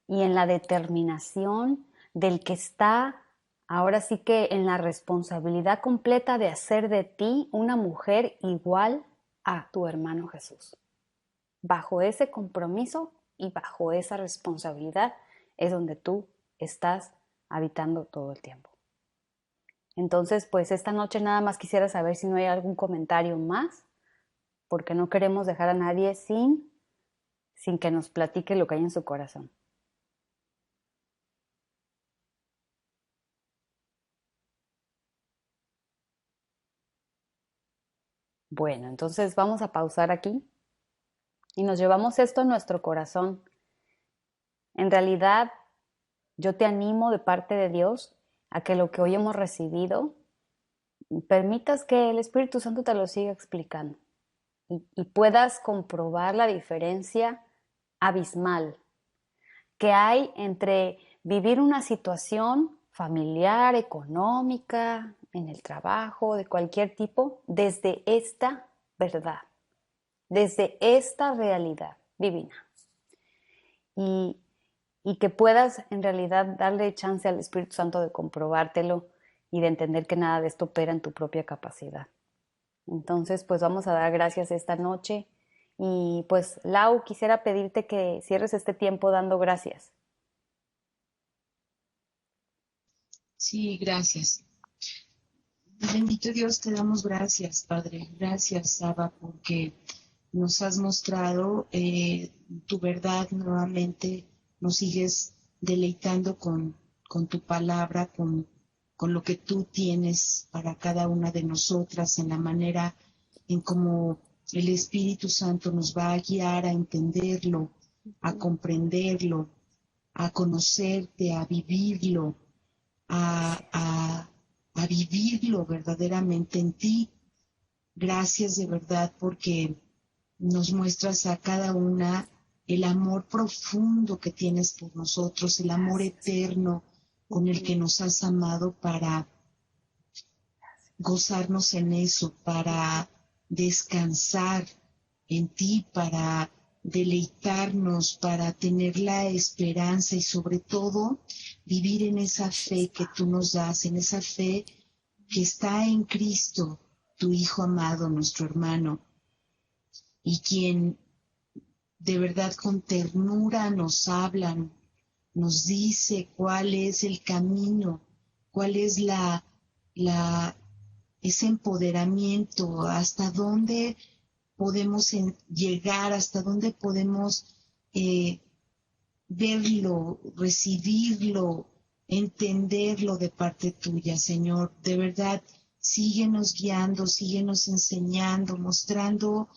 A: y en la determinación del que está ahora sí que en la responsabilidad completa de hacer de ti una mujer igual a tu hermano Jesús. Bajo ese compromiso y bajo esa responsabilidad es donde tú estás habitando todo el tiempo. Entonces, pues esta noche nada más quisiera saber si no hay algún comentario más, porque no queremos dejar a nadie sin que nos platique lo que hay en su corazón. Bueno, entonces vamos a pausar aquí y nos llevamos esto a nuestro corazón. En realidad, yo te animo de parte de Dios a que lo que hoy hemos recibido, permitas que el Espíritu Santo te lo siga explicando y puedas comprobar la diferencia abismal que hay entre vivir una situación familiar, económica, en el trabajo, de cualquier tipo, desde esta verdad, desde esta realidad divina. Y que puedas en realidad darle chance al Espíritu Santo de comprobártelo y de entender que nada de esto opera en tu propia capacidad. Entonces, pues vamos a dar gracias esta noche. Y pues, Lau, quisiera pedirte que cierres este tiempo dando gracias.
B: Sí, gracias. Bendito Dios, te damos gracias, Padre. Gracias, Abba, porque nos has mostrado tu verdad nuevamente. Nos sigues deleitando con tu palabra, con lo que tú tienes para cada una de nosotras, en la manera en cómo el Espíritu Santo nos va a guiar a entenderlo, a comprenderlo, a conocerte, a vivirlo, a vivirlo verdaderamente en ti. Gracias de verdad porque nos muestras a cada una el amor profundo que tienes por nosotros, el amor eterno con el que nos has amado para gozarnos en eso, para descansar en ti, para deleitarnos, para tener la esperanza y sobre todo vivir en esa fe que tú nos das, en esa fe que está en Cristo, tu Hijo amado, nuestro hermano, y quien de verdad con ternura nos habla, nos dice cuál es el camino, cuál es ese empoderamiento, hasta dónde podemos llegar, hasta dónde podemos verlo, recibirlo, entenderlo de parte tuya, Señor. De verdad, síguenos guiando, síguenos enseñando, mostrando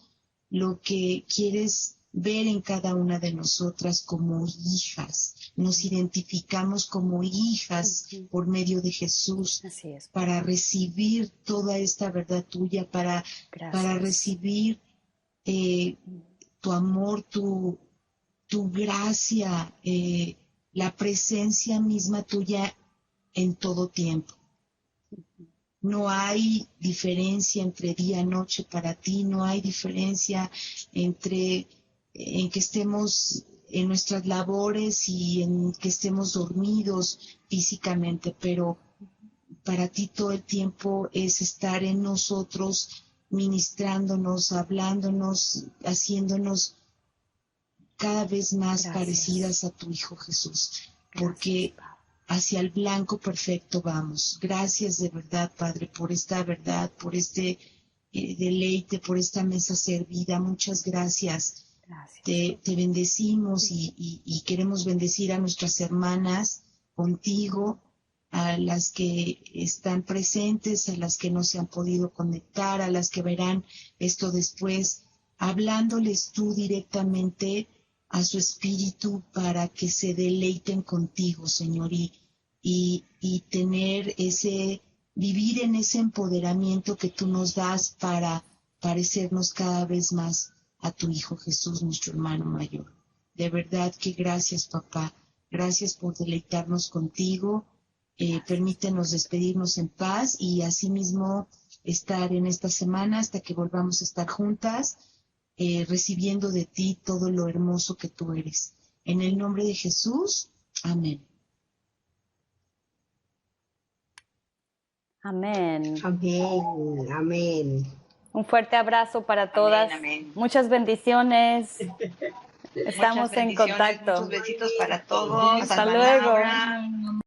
B: lo que quieres ver en cada una de nosotras como hijas. Nos identificamos como hijas por medio de Jesús.
A: Así es.
B: Para recibir toda esta verdad tuya, para recibir tu amor, tu gracia, la presencia misma tuya en todo tiempo. No hay diferencia entre día y noche para ti, no hay diferencia en que estemos en nuestras labores y en que estemos dormidos físicamente, pero para ti todo el tiempo es estar en nosotros, ministrándonos, hablándonos, haciéndonos cada vez más parecidas a tu Hijo Jesús, porque hacia el blanco perfecto vamos. Gracias de verdad, Padre, por esta verdad, por este deleite, por esta mesa servida. Muchas gracias. Te bendecimos y queremos bendecir a nuestras hermanas contigo, a las que están presentes, a las que no se han podido conectar, a las que verán esto después, hablándoles tú directamente a su espíritu para que se deleiten contigo, Señor, y tener vivir en ese empoderamiento que tú nos das para parecernos cada vez más a tu Hijo Jesús, nuestro hermano mayor. De verdad que gracias, papá. Gracias por deleitarnos contigo. Permítenos despedirnos en paz y asimismo estar en esta semana hasta que volvamos a estar juntas, recibiendo de ti todo lo hermoso que tú eres. En el nombre de Jesús, amén.
A: Amén.
C: Amén, amén.
A: Un fuerte abrazo para todas.
D: Amén, amén.
A: Muchas bendiciones. Estamos
D: Muchas bendiciones,
A: en contacto.
D: Muchos besitos para todos.
A: Hasta luego.
D: Palabra.